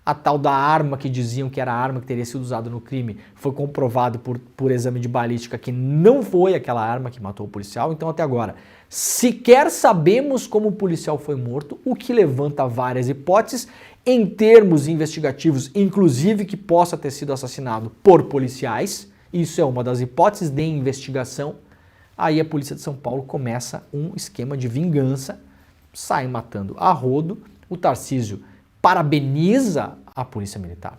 A tal da arma que diziam que era a arma que teria sido usada no crime foi comprovado por exame de balística que não foi aquela arma que matou o policial. Então, até agora, sequer sabemos como o policial foi morto, o que levanta várias hipóteses em termos investigativos, inclusive que possa ter sido assassinado por policiais. Isso é uma das hipóteses de investigação. Aí a Polícia de São Paulo começa um esquema de vingança, sai matando a rodo. O Tarcísio parabeniza a Polícia Militar,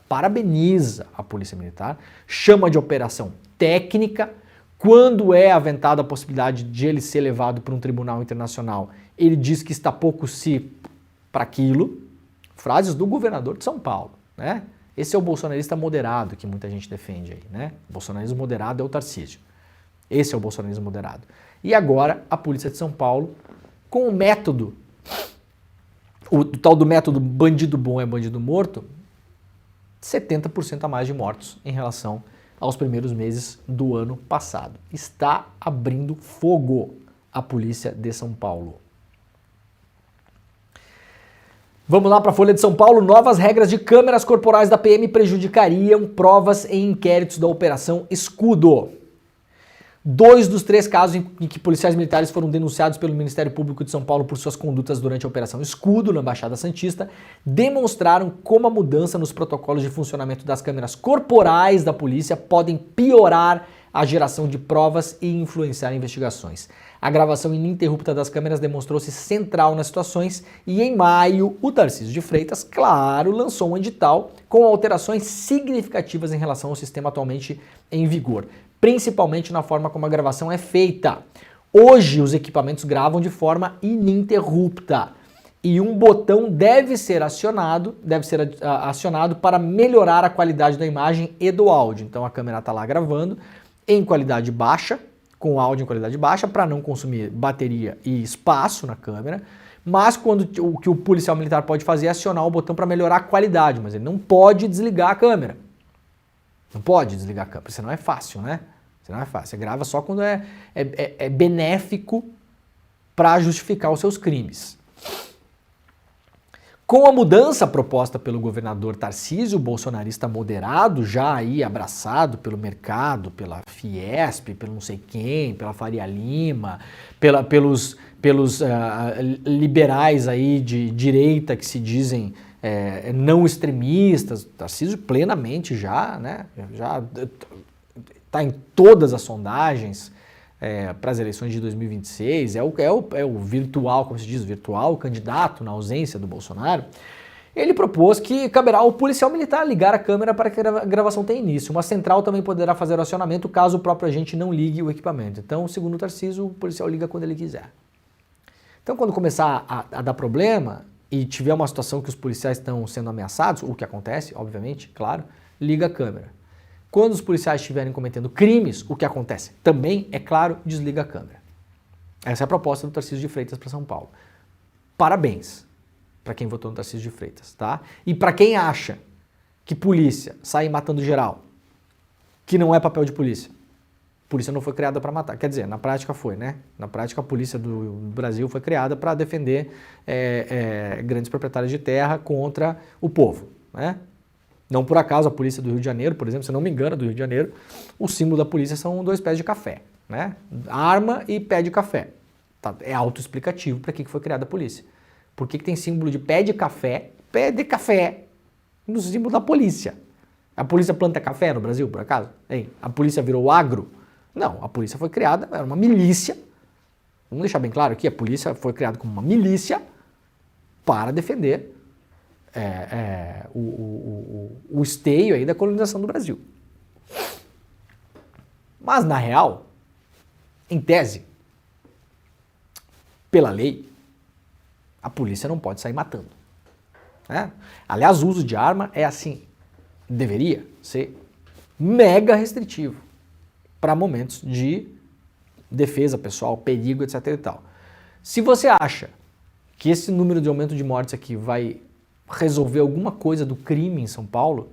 chama de operação técnica. Quando é aventada a possibilidade de ele ser levado para um tribunal internacional, ele diz que está pouco se para aquilo. Frases do governador de São Paulo, né? Esse é o bolsonarista moderado que muita gente defende aí, né? O bolsonarismo moderado é o Tarcísio. Esse é o bolsonarismo moderado. E agora a Polícia de São Paulo, com o método, o tal do método bandido bom é bandido morto, 70% a mais de mortos em relação aos primeiros meses do ano passado. Está abrindo fogo a Polícia de São Paulo. Vamos lá para a Folha de São Paulo. Novas regras de câmeras corporais da PM prejudicariam provas em inquéritos da Operação Escudo. 2 dos 3 casos em que policiais militares foram denunciados pelo Ministério Público de São Paulo por suas condutas durante a Operação Escudo, na Baixada Santista, demonstraram como a mudança nos protocolos de funcionamento das câmeras corporais da polícia podem piorar a geração de provas e influenciar investigações. A gravação ininterrupta das câmeras demonstrou-se central nas situações e em maio o Tarcísio de Freitas, claro, lançou um edital com alterações significativas em relação ao sistema atualmente em vigor, principalmente na forma como a gravação é feita. Hoje os equipamentos gravam de forma ininterrupta e um botão deve ser acionado para melhorar a qualidade da imagem e do áudio. Então a câmera está lá gravando em qualidade baixa, com áudio em qualidade baixa, para não consumir bateria e espaço na câmera, mas quando o que o policial militar pode fazer é acionar o botão para melhorar a qualidade, mas ele não pode desligar a câmera. Não pode desligar a câmera, senão é fácil, né? Senão é fácil. Você grava só quando é benéfico para justificar os seus crimes. Com a mudança proposta pelo governador Tarcísio, bolsonarista moderado, já aí abraçado pelo mercado, pela Fiesp, pelo não sei quem, pela Faria Lima, pelos liberais aí de direita que se dizem não extremistas, Tarcísio plenamente já, né, já está em todas as sondagens para as eleições de 2026, é o virtual, como se diz, virtual candidato na ausência do Bolsonaro. Ele propôs que caberá ao policial militar ligar a câmera para que a gravação tenha início. Uma central também poderá fazer o acionamento caso o próprio agente não ligue o equipamento. Então, segundo o Tarcísio, o policial liga quando ele quiser. Então, quando começar a dar problema e tiver uma situação que os policiais estão sendo ameaçados, o que acontece, obviamente, claro, liga a câmera. Quando os policiais estiverem cometendo crimes, o que acontece também, é claro, desliga a câmera. Essa é a proposta do Tarcísio de Freitas para São Paulo. Parabéns para quem votou no Tarcísio de Freitas, tá? E para quem acha que polícia sai matando geral, que não é papel de polícia. Polícia não foi criada para matar. Quer dizer, na prática foi, né? Na prática a polícia do Brasil foi criada para defender grandes proprietários de terra contra o povo, né? Não por acaso a polícia do Rio de Janeiro, por exemplo, se não me engano, do Rio de Janeiro, o símbolo da polícia são 2 pés de café, né? Arma e pé de café. Tá, é autoexplicativo para que foi criada a polícia. Por que tem símbolo de pé de café no símbolo da polícia? A polícia planta café no Brasil, por acaso? Hein? A polícia virou agro? Não, a polícia foi criada, era uma milícia. Vamos deixar bem claro aqui, a polícia foi criada como uma milícia para defender o esteio aí da colonização do Brasil. Mas, na real, em tese, pela lei, a polícia não pode sair matando, né? Aliás, o uso de arma é assim, deveria ser mega restritivo para momentos de defesa pessoal, perigo, etc e tal. Se você acha que esse número de aumento de mortes aqui vai resolver alguma coisa do crime em São Paulo,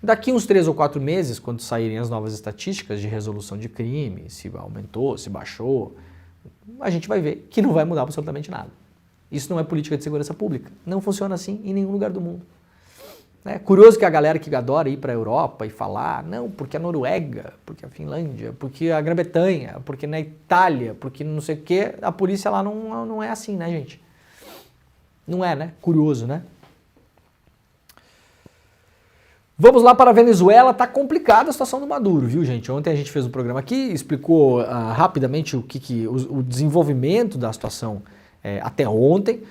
daqui uns 3 ou 4 meses, quando saírem as novas estatísticas de resolução de crime, se aumentou, se baixou, a gente vai ver que não vai mudar absolutamente nada. Isso não é política de segurança pública. Não funciona assim em nenhum lugar do mundo. Né? Curioso que a galera que adora ir para a Europa e falar, não, porque a Noruega, porque a Finlândia, porque a Grã-Bretanha, porque na Itália, porque não sei o quê, a polícia lá não é assim, né, gente? Não é, né? Curioso, né? Vamos lá para a Venezuela, tá complicada a situação do Maduro, viu, gente? Ontem a gente fez um programa aqui, explicou rapidamente o desenvolvimento da situação até ontem.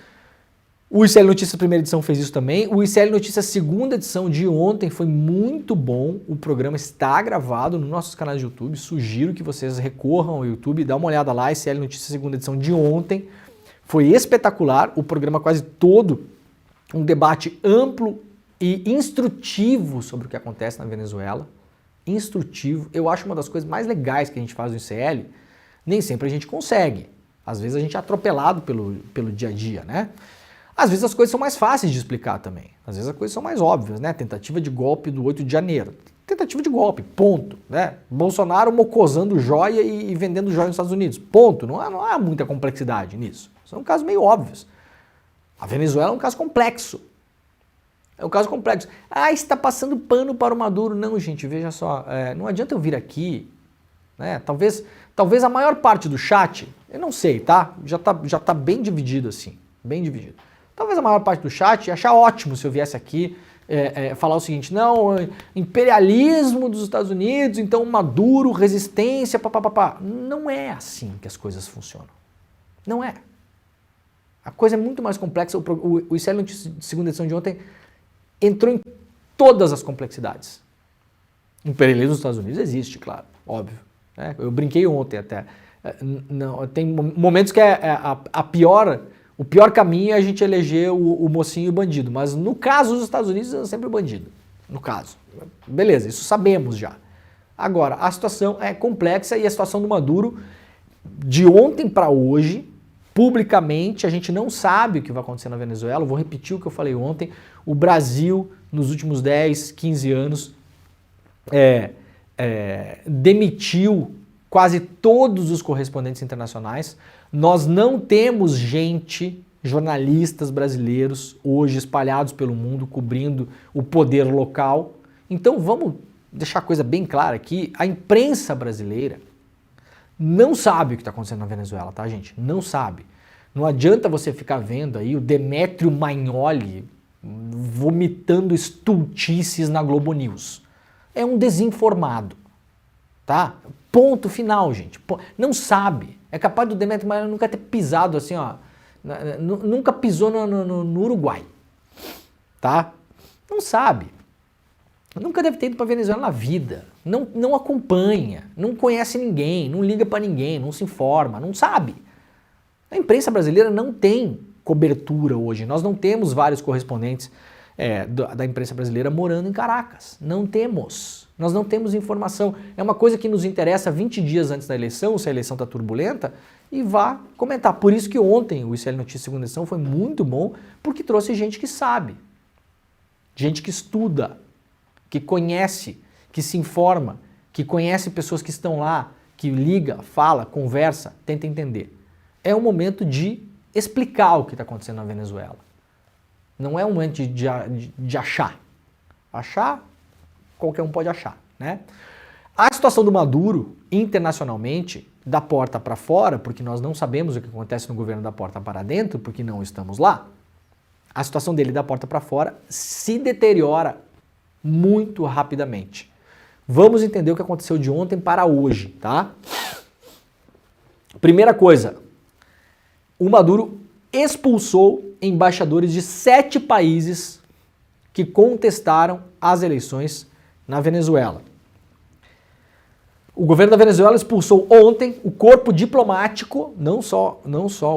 O ICL Notícias primeira edição fez isso também. O ICL Notícias segunda edição de ontem foi muito bom. O programa está gravado nos nossos canais de YouTube. Sugiro que vocês recorram ao YouTube, dá uma olhada lá. ICL Notícias segunda edição de ontem foi espetacular. O programa quase todo, um debate amplo e instrutivo sobre o que acontece na Venezuela. Instrutivo. Eu acho uma das coisas mais legais que a gente faz no ICL. Nem sempre a gente consegue. Às vezes a gente é atropelado pelo dia a dia, né? Às vezes as coisas são mais fáceis de explicar também. Às vezes as coisas são mais óbvias, né? Tentativa de golpe do 8 de janeiro. Tentativa de golpe, ponto. Né? Bolsonaro mocosando joia e vendendo joia nos Estados Unidos. Ponto. Não há muita complexidade nisso. São casos meio óbvios. A Venezuela é um caso complexo. É um caso complexo. Está passando pano para o Maduro. Não, gente, veja só. Não adianta eu vir aqui, né? Talvez a maior parte do chat, eu não sei, tá? Já tá bem dividido assim. Bem dividido. Talvez a maior parte do chat ia achar ótimo se eu viesse aqui falar o seguinte, não, imperialismo dos Estados Unidos, então Maduro, resistência, papapá. Não é assim que as coisas funcionam. Não é. A coisa é muito mais complexa. O ICL Notícias de segunda edição de ontem entrou em todas as complexidades. Imperialismo dos Estados Unidos existe, claro, óbvio. Né? Eu brinquei ontem até. Não, tem momentos que o pior caminho é a gente eleger o mocinho e o bandido, mas no caso dos Estados Unidos é sempre o bandido, no caso. Beleza, isso sabemos já. Agora, a situação é complexa e a situação do Maduro, de ontem para hoje, publicamente, a gente não sabe o que vai acontecer na Venezuela. Eu vou repetir o que eu falei ontem. O Brasil, nos últimos 10, 15 anos, demitiu quase todos os correspondentes internacionais. Nós não temos jornalistas brasileiros, hoje espalhados pelo mundo, cobrindo o poder local. Então vamos deixar a coisa bem clara aqui. A imprensa brasileira não sabe o que está acontecendo na Venezuela, tá, gente? Não sabe. Não adianta você ficar vendo aí o Demétrio Magnoli vomitando estultices na Globo News. É um desinformado, tá? Ponto final, gente. Não sabe. É capaz do Demétrio Magnoli nunca ter pisado assim, ó. Nunca pisou no Uruguai, tá? Não sabe. Nunca deve ter ido para Venezuela na vida. Não acompanha, não conhece ninguém, não liga para ninguém, não se informa, não sabe. A imprensa brasileira não tem cobertura hoje. Nós não temos vários correspondentes da imprensa brasileira morando em Caracas. Não temos. Nós não temos informação. É uma coisa que nos interessa 20 dias antes da eleição, se a eleição está turbulenta, e vá comentar. Por isso que ontem o ICL Notícias segunda edição foi muito bom, porque trouxe gente que sabe, gente que estuda, que conhece, que se informa, que conhece pessoas que estão lá, que liga, fala, conversa, tenta entender. É um momento de explicar o que está acontecendo na Venezuela. Não é um momento de achar. Achar, qualquer um pode achar, né? A situação do Maduro, internacionalmente, da porta para fora, porque nós não sabemos o que acontece no governo da porta para dentro, porque não estamos lá, a situação dele da porta para fora se deteriora muito rapidamente. Vamos entender o que aconteceu de ontem para hoje, tá? Primeira coisa, o Maduro expulsou embaixadores de 7 países que contestaram as eleições na Venezuela. O governo da Venezuela expulsou ontem o corpo diplomático, não só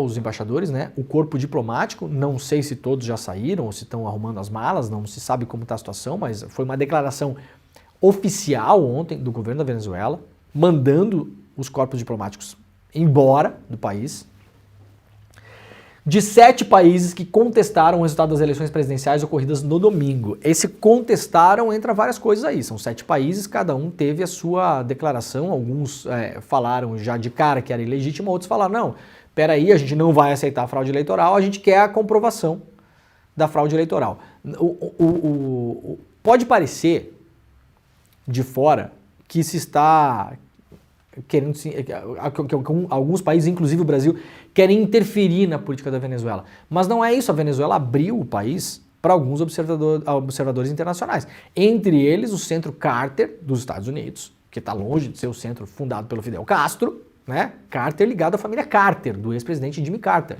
os embaixadores, né? O corpo diplomático, não sei se todos já saíram ou se estão arrumando as malas, não se sabe como está a situação, mas foi uma declaração oficial ontem do governo da Venezuela, mandando os corpos diplomáticos embora do país. De 7 países que contestaram o resultado das eleições presidenciais ocorridas no domingo. Esse contestaram entra várias coisas aí. São 7 países, cada um teve a sua declaração. Alguns falaram já de cara que era ilegítimo, outros falaram, não, peraí, a gente não vai aceitar a fraude eleitoral, a gente quer a comprovação da fraude eleitoral. Pode parecer de fora que se está querendo, que alguns países, inclusive o Brasil, querem interferir na política da Venezuela. Mas não é isso, a Venezuela abriu o país para alguns observadores internacionais. Entre eles o Centro Carter dos Estados Unidos, que está longe de ser o centro fundado pelo Fidel Castro, né? Carter ligado à família Carter, do ex-presidente Jimmy Carter,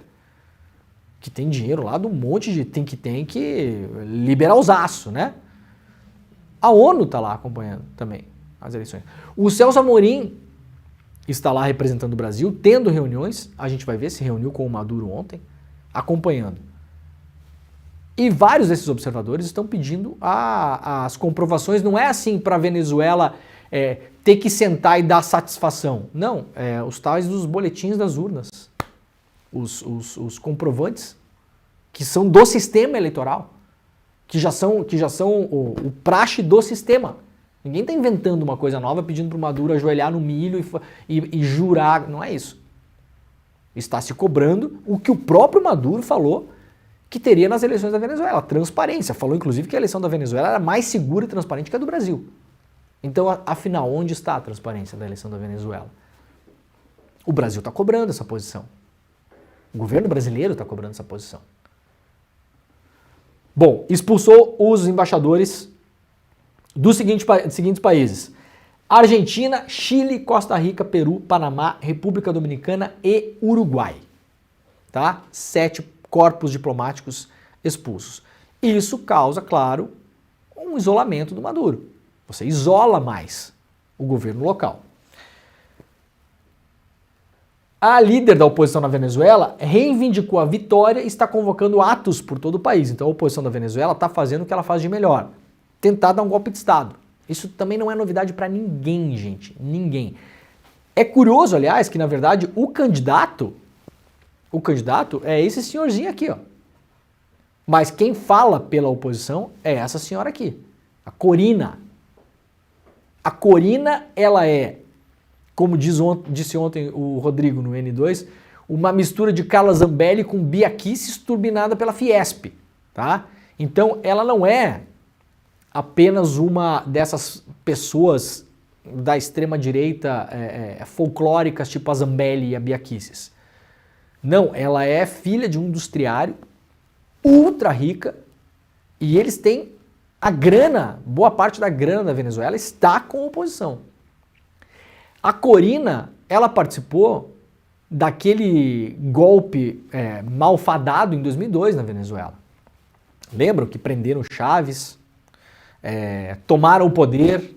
que tem dinheiro lá de um monte de think tank liberalzaço, né? A ONU está lá acompanhando também as eleições. O Celso Amorim está lá representando o Brasil, tendo reuniões, a gente vai ver, se reuniu com o Maduro ontem, acompanhando. E vários desses observadores estão pedindo as comprovações, não é assim para a Venezuela ter que sentar e dar satisfação. Não, os tais dos boletins das urnas, os comprovantes que são do sistema eleitoral, que já são o praxe do sistema. Ninguém está inventando uma coisa nova pedindo para o Maduro ajoelhar no milho e jurar, não é isso. Está se cobrando o que o próprio Maduro falou que teria nas eleições da Venezuela, transparência. Falou inclusive que a eleição da Venezuela era mais segura e transparente que a do Brasil. Então, afinal, onde está a transparência da eleição da Venezuela? O Brasil está cobrando essa posição. O governo brasileiro está cobrando essa posição. Bom, expulsou os embaixadores dos seguintes países: Argentina, Chile, Costa Rica, Peru, Panamá, República Dominicana e Uruguai. Tá? 7 corpos diplomáticos expulsos. Isso causa, claro, um isolamento do Maduro. Você isola mais o governo local. A líder da oposição na Venezuela reivindicou a vitória e está convocando atos por todo o país. Então a oposição da Venezuela está fazendo o que ela faz de melhor: tentar dar um golpe de Estado. Isso também não é novidade para ninguém, gente. Ninguém. É curioso, aliás, que na verdade o candidato é esse senhorzinho aqui, ó. Mas quem fala pela oposição é essa senhora aqui, a Corina. A Corina, ela é, como disse ontem o Rodrigo no N2, uma mistura de Carla Zambelli com Bia Kicis turbinada pela Fiesp, tá? Então ela não é apenas uma dessas pessoas da extrema-direita folclóricas, tipo a Zambelli e a Bia Kicis. Não, ela é filha de um industriário ultra rica e eles têm a grana, boa parte da grana da Venezuela está com a oposição. A Corina, ela participou daquele golpe malfadado em 2002 na Venezuela. Lembram que prenderam Chávez, tomaram o poder,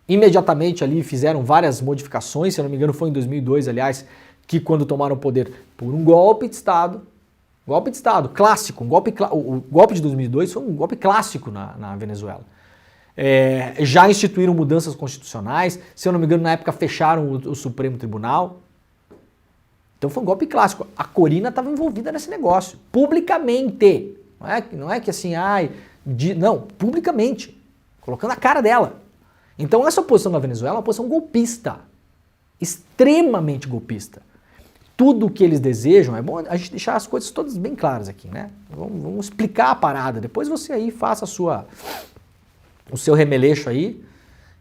imediatamente ali fizeram várias modificações, se eu não me engano foi em 2002, aliás, que quando tomaram o poder por um golpe de Estado, clássico, o golpe de 2002 foi um golpe clássico na Venezuela. Já instituíram mudanças constitucionais, se eu não me engano na época fecharam o Supremo Tribunal. Então foi um golpe clássico. A Corina estava envolvida nesse negócio, publicamente. Não é que assim, não, publicamente, colocando a cara dela. Então essa oposição na Venezuela é uma oposição golpista, extremamente golpista. Tudo o que eles desejam, é bom a gente deixar as coisas todas bem claras aqui, né? Vamos explicar a parada, depois você aí faça o seu remeleixo aí,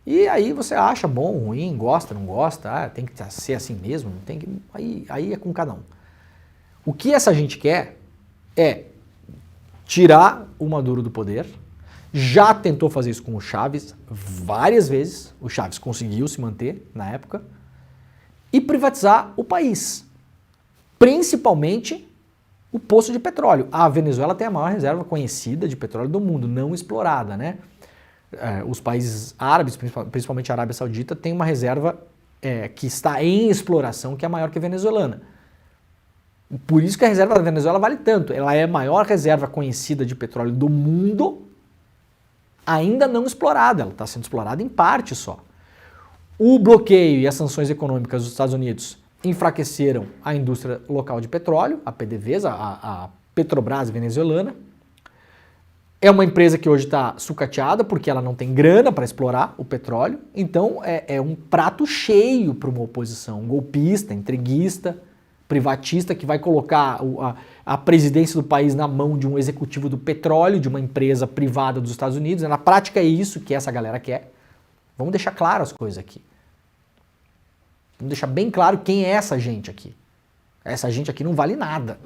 e aí você acha bom, ruim, gosta, não gosta, tem que ser assim mesmo, não tem que, aí é com cada um. O que essa gente quer é tirar o Maduro do poder, já tentou fazer isso com o Chávez várias vezes, o Chávez conseguiu se manter na época, e privatizar o país. Principalmente o poço de petróleo. A Venezuela tem a maior reserva conhecida de petróleo do mundo, não explorada, né? Os países árabes, principalmente a Arábia Saudita, tem uma reserva que está em exploração que é maior que a venezuelana. Por isso que a reserva da Venezuela vale tanto. Ela é a maior reserva conhecida de petróleo do mundo, ainda não explorada. Ela está sendo explorada em parte só. O bloqueio e as sanções econômicas dos Estados Unidos enfraqueceram a indústria local de petróleo, a PDVSA, a Petrobras venezuelana. É uma empresa que hoje está sucateada porque ela não tem grana para explorar o petróleo. Então é um prato cheio para uma oposição golpista, entreguista, privatista que vai colocar a presidência do país na mão de um executivo do petróleo, de uma empresa privada dos Estados Unidos. Na prática é isso que essa galera quer. Vamos deixar claro as coisas aqui. Vamos deixar bem claro quem é essa gente aqui. Essa gente aqui não vale nada.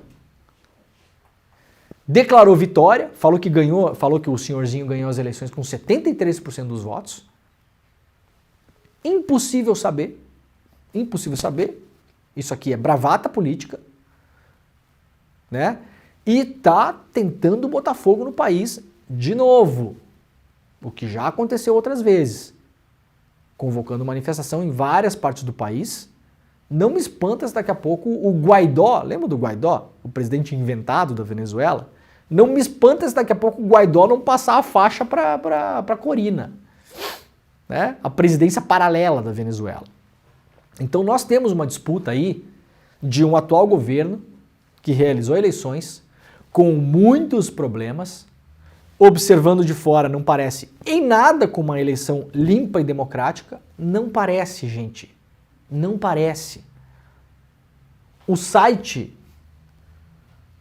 Declarou vitória, falou que o senhorzinho ganhou as eleições com 73% dos votos. Impossível saber. Isso aqui é bravata política, né? E tá tentando botar fogo no país de novo, o que já aconteceu outras vezes, convocando manifestação em várias partes do país. Não me espanta se daqui a pouco o Guaidó, lembra do Guaidó, o presidente inventado da Venezuela? Não me espanta se daqui a pouco o Guaidó não passar a faixa para Corina, né? A presidência paralela da Venezuela. Então nós temos uma disputa aí de um atual governo que realizou eleições com muitos problemas, observando de fora não parece em nada com uma eleição limpa e democrática. Não parece, gente. Não parece. O site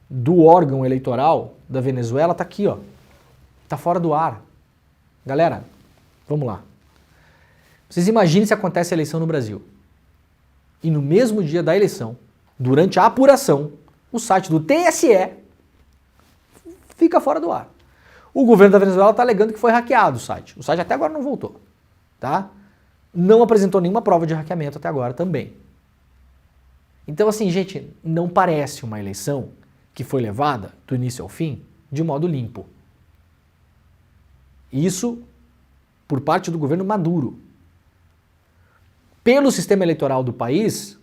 do órgão eleitoral da Venezuela tá aqui, ó. Tá fora do ar. Galera, vamos lá. Vocês imaginem se acontece a eleição no Brasil. E no mesmo dia da eleição, durante a apuração, o site do TSE fica fora do ar. O governo da Venezuela está alegando que foi hackeado o site. O site até agora não voltou, tá? Não apresentou nenhuma prova de hackeamento até agora também. Então, assim, gente, não parece uma eleição que foi levada do início ao fim de modo limpo. Isso por parte do governo Maduro. Pelo sistema eleitoral do país,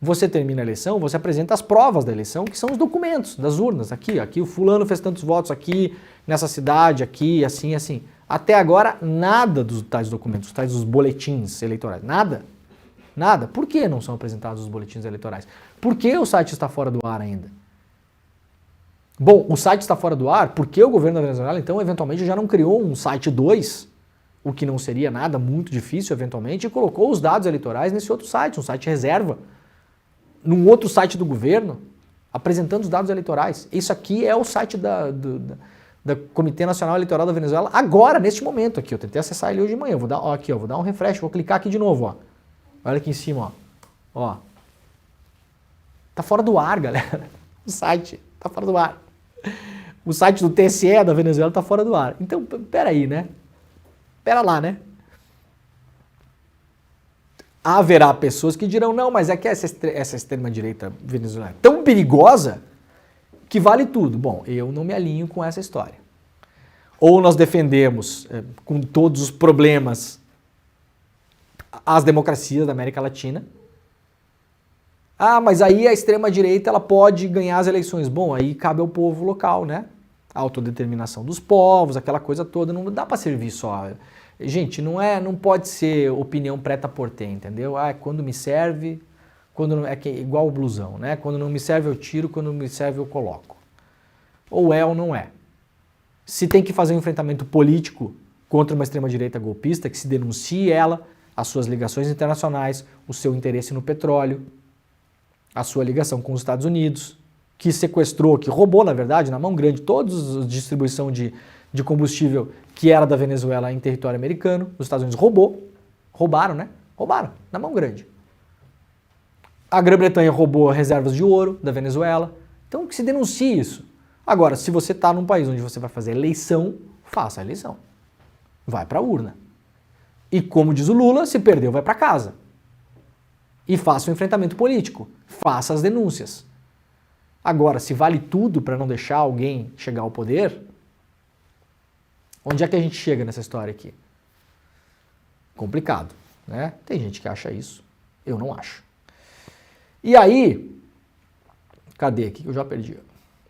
você termina a eleição, você apresenta as provas da eleição, que são os documentos das urnas. Aqui o fulano fez tantos votos aqui, nessa cidade, aqui, assim, assim. Até agora, nada dos tais documentos, tais dos boletins eleitorais. Nada. Nada. Por que não são apresentados os boletins eleitorais? Por que o site está fora do ar ainda? Bom, o site está fora do ar porque o governo da Venezuela, então, eventualmente já não criou um site 2, o que não seria nada muito difícil, eventualmente, e colocou os dados eleitorais nesse outro site, um site reserva, num outro site do governo, apresentando os dados eleitorais. Isso aqui é o site da Comitê Nacional Eleitoral da Venezuela, agora, neste momento aqui. Eu tentei acessar ele hoje de manhã. Vou dar, ó, aqui, ó, vou dar um refresh, vou clicar aqui de novo, ó. Olha aqui em cima, ó. Tá fora do ar, galera. O site tá fora do ar. O site do TSE da Venezuela tá fora do ar. Então, peraí, né? Pera lá, né? Haverá pessoas que dirão, não, mas é que essa extrema-direita venezuelana é tão perigosa que vale tudo. Bom, eu não me alinho com essa história. Ou nós defendemos, com todos os problemas, as democracias da América Latina. Ah, mas aí a extrema-direita ela pode ganhar as eleições. Bom, aí cabe ao povo local, né? A autodeterminação dos povos, aquela coisa toda. Não dá para servir só. Gente, não pode ser opinião preta-porter, entendeu? Ah, quando me serve, quando não, igual o blusão, né? Quando não me serve eu tiro, quando me serve eu coloco. Ou é ou não é. Se tem que fazer um enfrentamento político contra uma extrema-direita golpista, que se denuncie ela, as suas ligações internacionais, o seu interesse no petróleo, a sua ligação com os Estados Unidos, que sequestrou, que roubou, na verdade, na mão grande, toda a distribuição de combustível que era da Venezuela em território americano. Os Estados Unidos roubaram, né? Roubaram, na mão grande. A Grã-Bretanha roubou reservas de ouro da Venezuela. Então, que se denuncie isso. Agora, se você está num país onde você vai fazer eleição, faça a eleição. Vai para a urna. E como diz o Lula, se perdeu, vai para casa. E faça o enfrentamento político. Faça as denúncias. Agora, se vale tudo para não deixar alguém chegar ao poder, onde é que a gente chega nessa história aqui? Complicado, né? Tem gente que acha isso, eu não acho. E aí, cadê aqui que eu já perdi?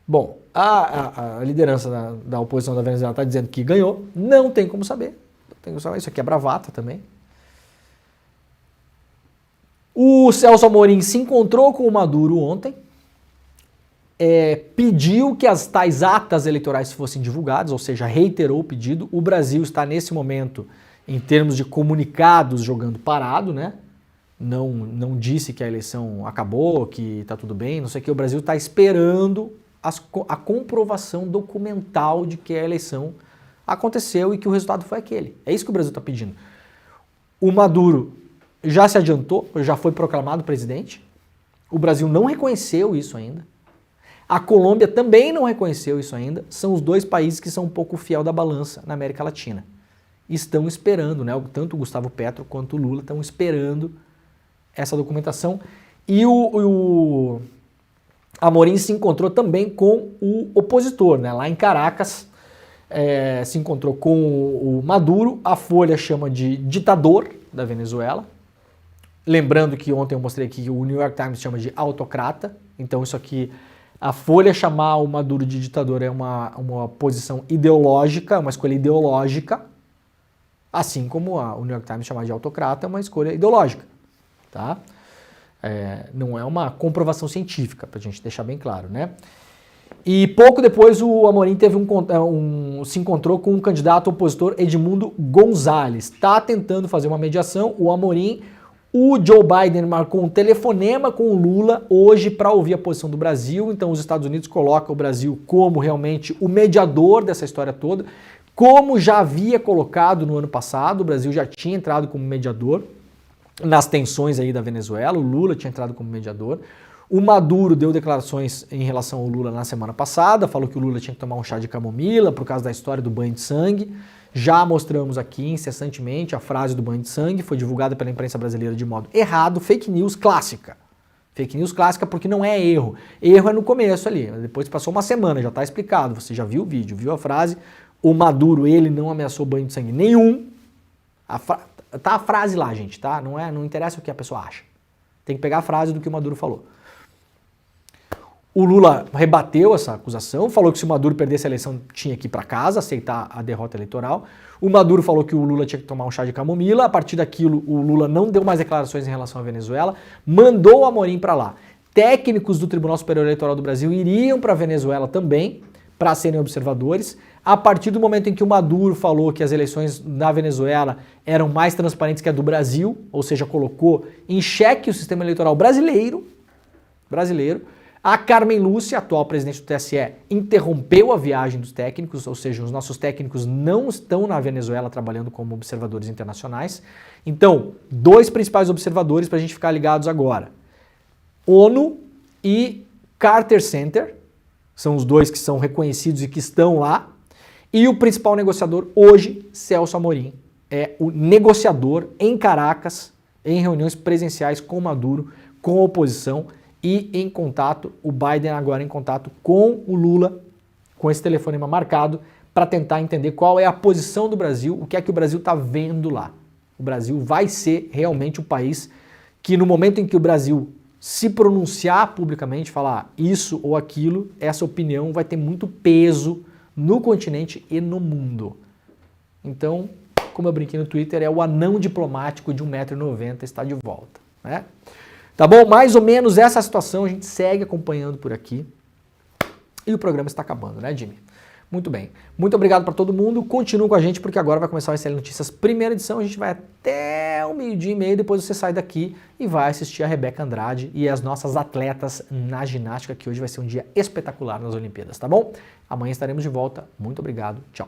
Bom, a liderança da oposição da Venezuela está dizendo que ganhou, não tem como saber. Isso aqui é bravata também. O Celso Amorim se encontrou com o Maduro ontem, pediu que as tais atas eleitorais fossem divulgadas, ou seja, reiterou o pedido. O Brasil está nesse momento, em termos de comunicados, jogando parado, né? não disse que a eleição acabou, que está tudo bem, não sei o que. O Brasil está esperando a comprovação documental de que a eleição aconteceu e que o resultado foi aquele. É isso que o Brasil está pedindo. O Maduro já se adiantou, já foi proclamado presidente. O Brasil não reconheceu isso ainda. A Colômbia também não reconheceu isso ainda. São os dois países que são um pouco fiel da balança na América Latina. Estão esperando, né? Tanto o Gustavo Petro quanto o Lula estão esperando essa documentação. E o Amorim se encontrou também com o opositor, né? Lá em Caracas, se encontrou com o Maduro. A Folha chama de ditador da Venezuela. Lembrando que ontem eu mostrei aqui que o New York Times chama de autocrata. Então isso aqui, a Folha chamar o Maduro de ditador é uma posição ideológica, uma escolha ideológica. Assim como o New York Times chamar de autocrata é uma escolha ideológica. Tá? Não é uma comprovação científica, para a gente deixar bem claro, né? E pouco depois o Amorim se encontrou com um candidato opositor, Edmundo Gonzalez. Está tentando fazer uma mediação. O Amorim, o Joe Biden marcou um telefonema com o Lula hoje para ouvir a posição do Brasil. Então os Estados Unidos colocam o Brasil como realmente o mediador dessa história toda. Como já havia colocado no ano passado, o Brasil já tinha entrado como mediador nas tensões aí da Venezuela, o Lula tinha entrado como mediador. O Maduro deu declarações em relação ao Lula na semana passada, falou que o Lula tinha que tomar um chá de camomila por causa da história do banho de sangue. Já mostramos aqui incessantemente a frase do banho de sangue, foi divulgada pela imprensa brasileira de modo errado, fake news clássica. Fake news clássica porque não é erro. Erro é no começo ali, depois passou uma semana, já está explicado, você já viu o vídeo, viu a frase. O Maduro, ele não ameaçou banho de sangue nenhum. Tá a frase lá, gente, tá? Não interessa o que a pessoa acha. Tem que pegar a frase do que o Maduro falou. O Lula rebateu essa acusação, falou que se o Maduro perdesse a eleição tinha que ir para casa, aceitar a derrota eleitoral. O Maduro falou que o Lula tinha que tomar um chá de camomila. A partir daquilo, o Lula não deu mais declarações em relação à Venezuela, mandou o Amorim para lá. Técnicos do Tribunal Superior Eleitoral do Brasil iriam para a Venezuela também, para serem observadores. A partir do momento em que o Maduro falou que as eleições na Venezuela eram mais transparentes que a do Brasil, ou seja, colocou em xeque o sistema eleitoral brasileiro, a Carmen Lúcia, atual presidente do TSE, interrompeu a viagem dos técnicos, ou seja, os nossos técnicos não estão na Venezuela trabalhando como observadores internacionais. Então, dois principais observadores para a gente ficar ligados agora. ONU e Carter Center, são os dois que são reconhecidos e que estão lá. E o principal negociador hoje, Celso Amorim, é o negociador em Caracas, em reuniões presenciais com Maduro, com a oposição e em contato, o Biden agora em contato com o Lula, com esse telefonema marcado, para tentar entender qual é a posição do Brasil, o que é que o Brasil está vendo lá. O Brasil vai ser realmente o país que no momento em que o Brasil se pronunciar publicamente, falar isso ou aquilo, essa opinião vai ter muito peso no continente e no mundo. Então, como eu brinquei no Twitter, é o anão diplomático de 1,90 m está de volta, né? Tá bom? Mais ou menos essa situação, a gente segue acompanhando por aqui. E o programa está acabando, né, Jimmy? Muito bem. Muito obrigado para todo mundo. Continuem com a gente, porque agora vai começar o SL Notícias primeira edição. A gente vai até o 12h30, depois você sai daqui e vai assistir a Rebeca Andrade e as nossas atletas na ginástica, que hoje vai ser um dia espetacular nas Olimpíadas, tá bom? Amanhã estaremos de volta. Muito obrigado. Tchau.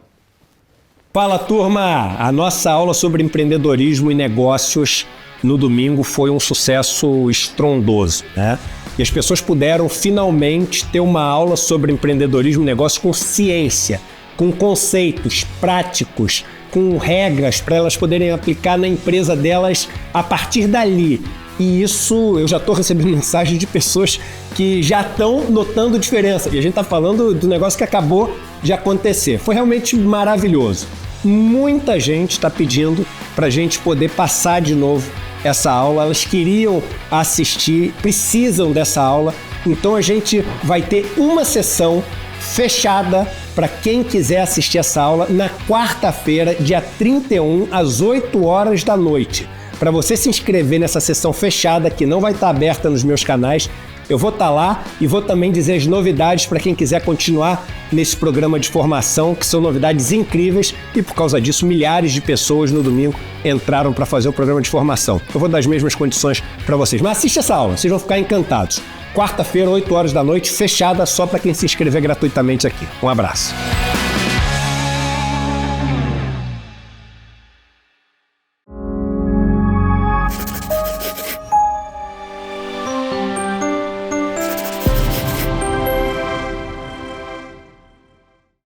Fala, turma! A nossa aula sobre empreendedorismo e negócios no domingo foi um sucesso estrondoso, né? E as pessoas puderam finalmente ter uma aula sobre empreendedorismo e negócio com ciência, com conceitos práticos, com regras para elas poderem aplicar na empresa delas a partir dali. E isso, eu já estou recebendo mensagem de pessoas que já estão notando diferença. E a gente está falando do negócio que acabou de acontecer. Foi realmente maravilhoso. Muita gente está pedindo para a gente poder passar de novo essa aula. Elas queriam assistir, precisam dessa aula. Então a gente vai ter uma sessão fechada para quem quiser assistir essa aula na quarta-feira, dia 31, às 8 horas da noite. Para você se inscrever nessa sessão fechada, que não vai estar aberta nos meus canais, Eu vou estar lá e vou também dizer as novidades para quem quiser continuar nesse programa de formação, que são novidades incríveis e por causa disso milhares de pessoas no domingo entraram para fazer o programa de formação. Eu vou dar as mesmas condições para vocês. Mas assiste essa aula, vocês vão ficar encantados. Quarta-feira, 8 horas da noite, fechada só para quem se inscrever gratuitamente aqui. Um abraço.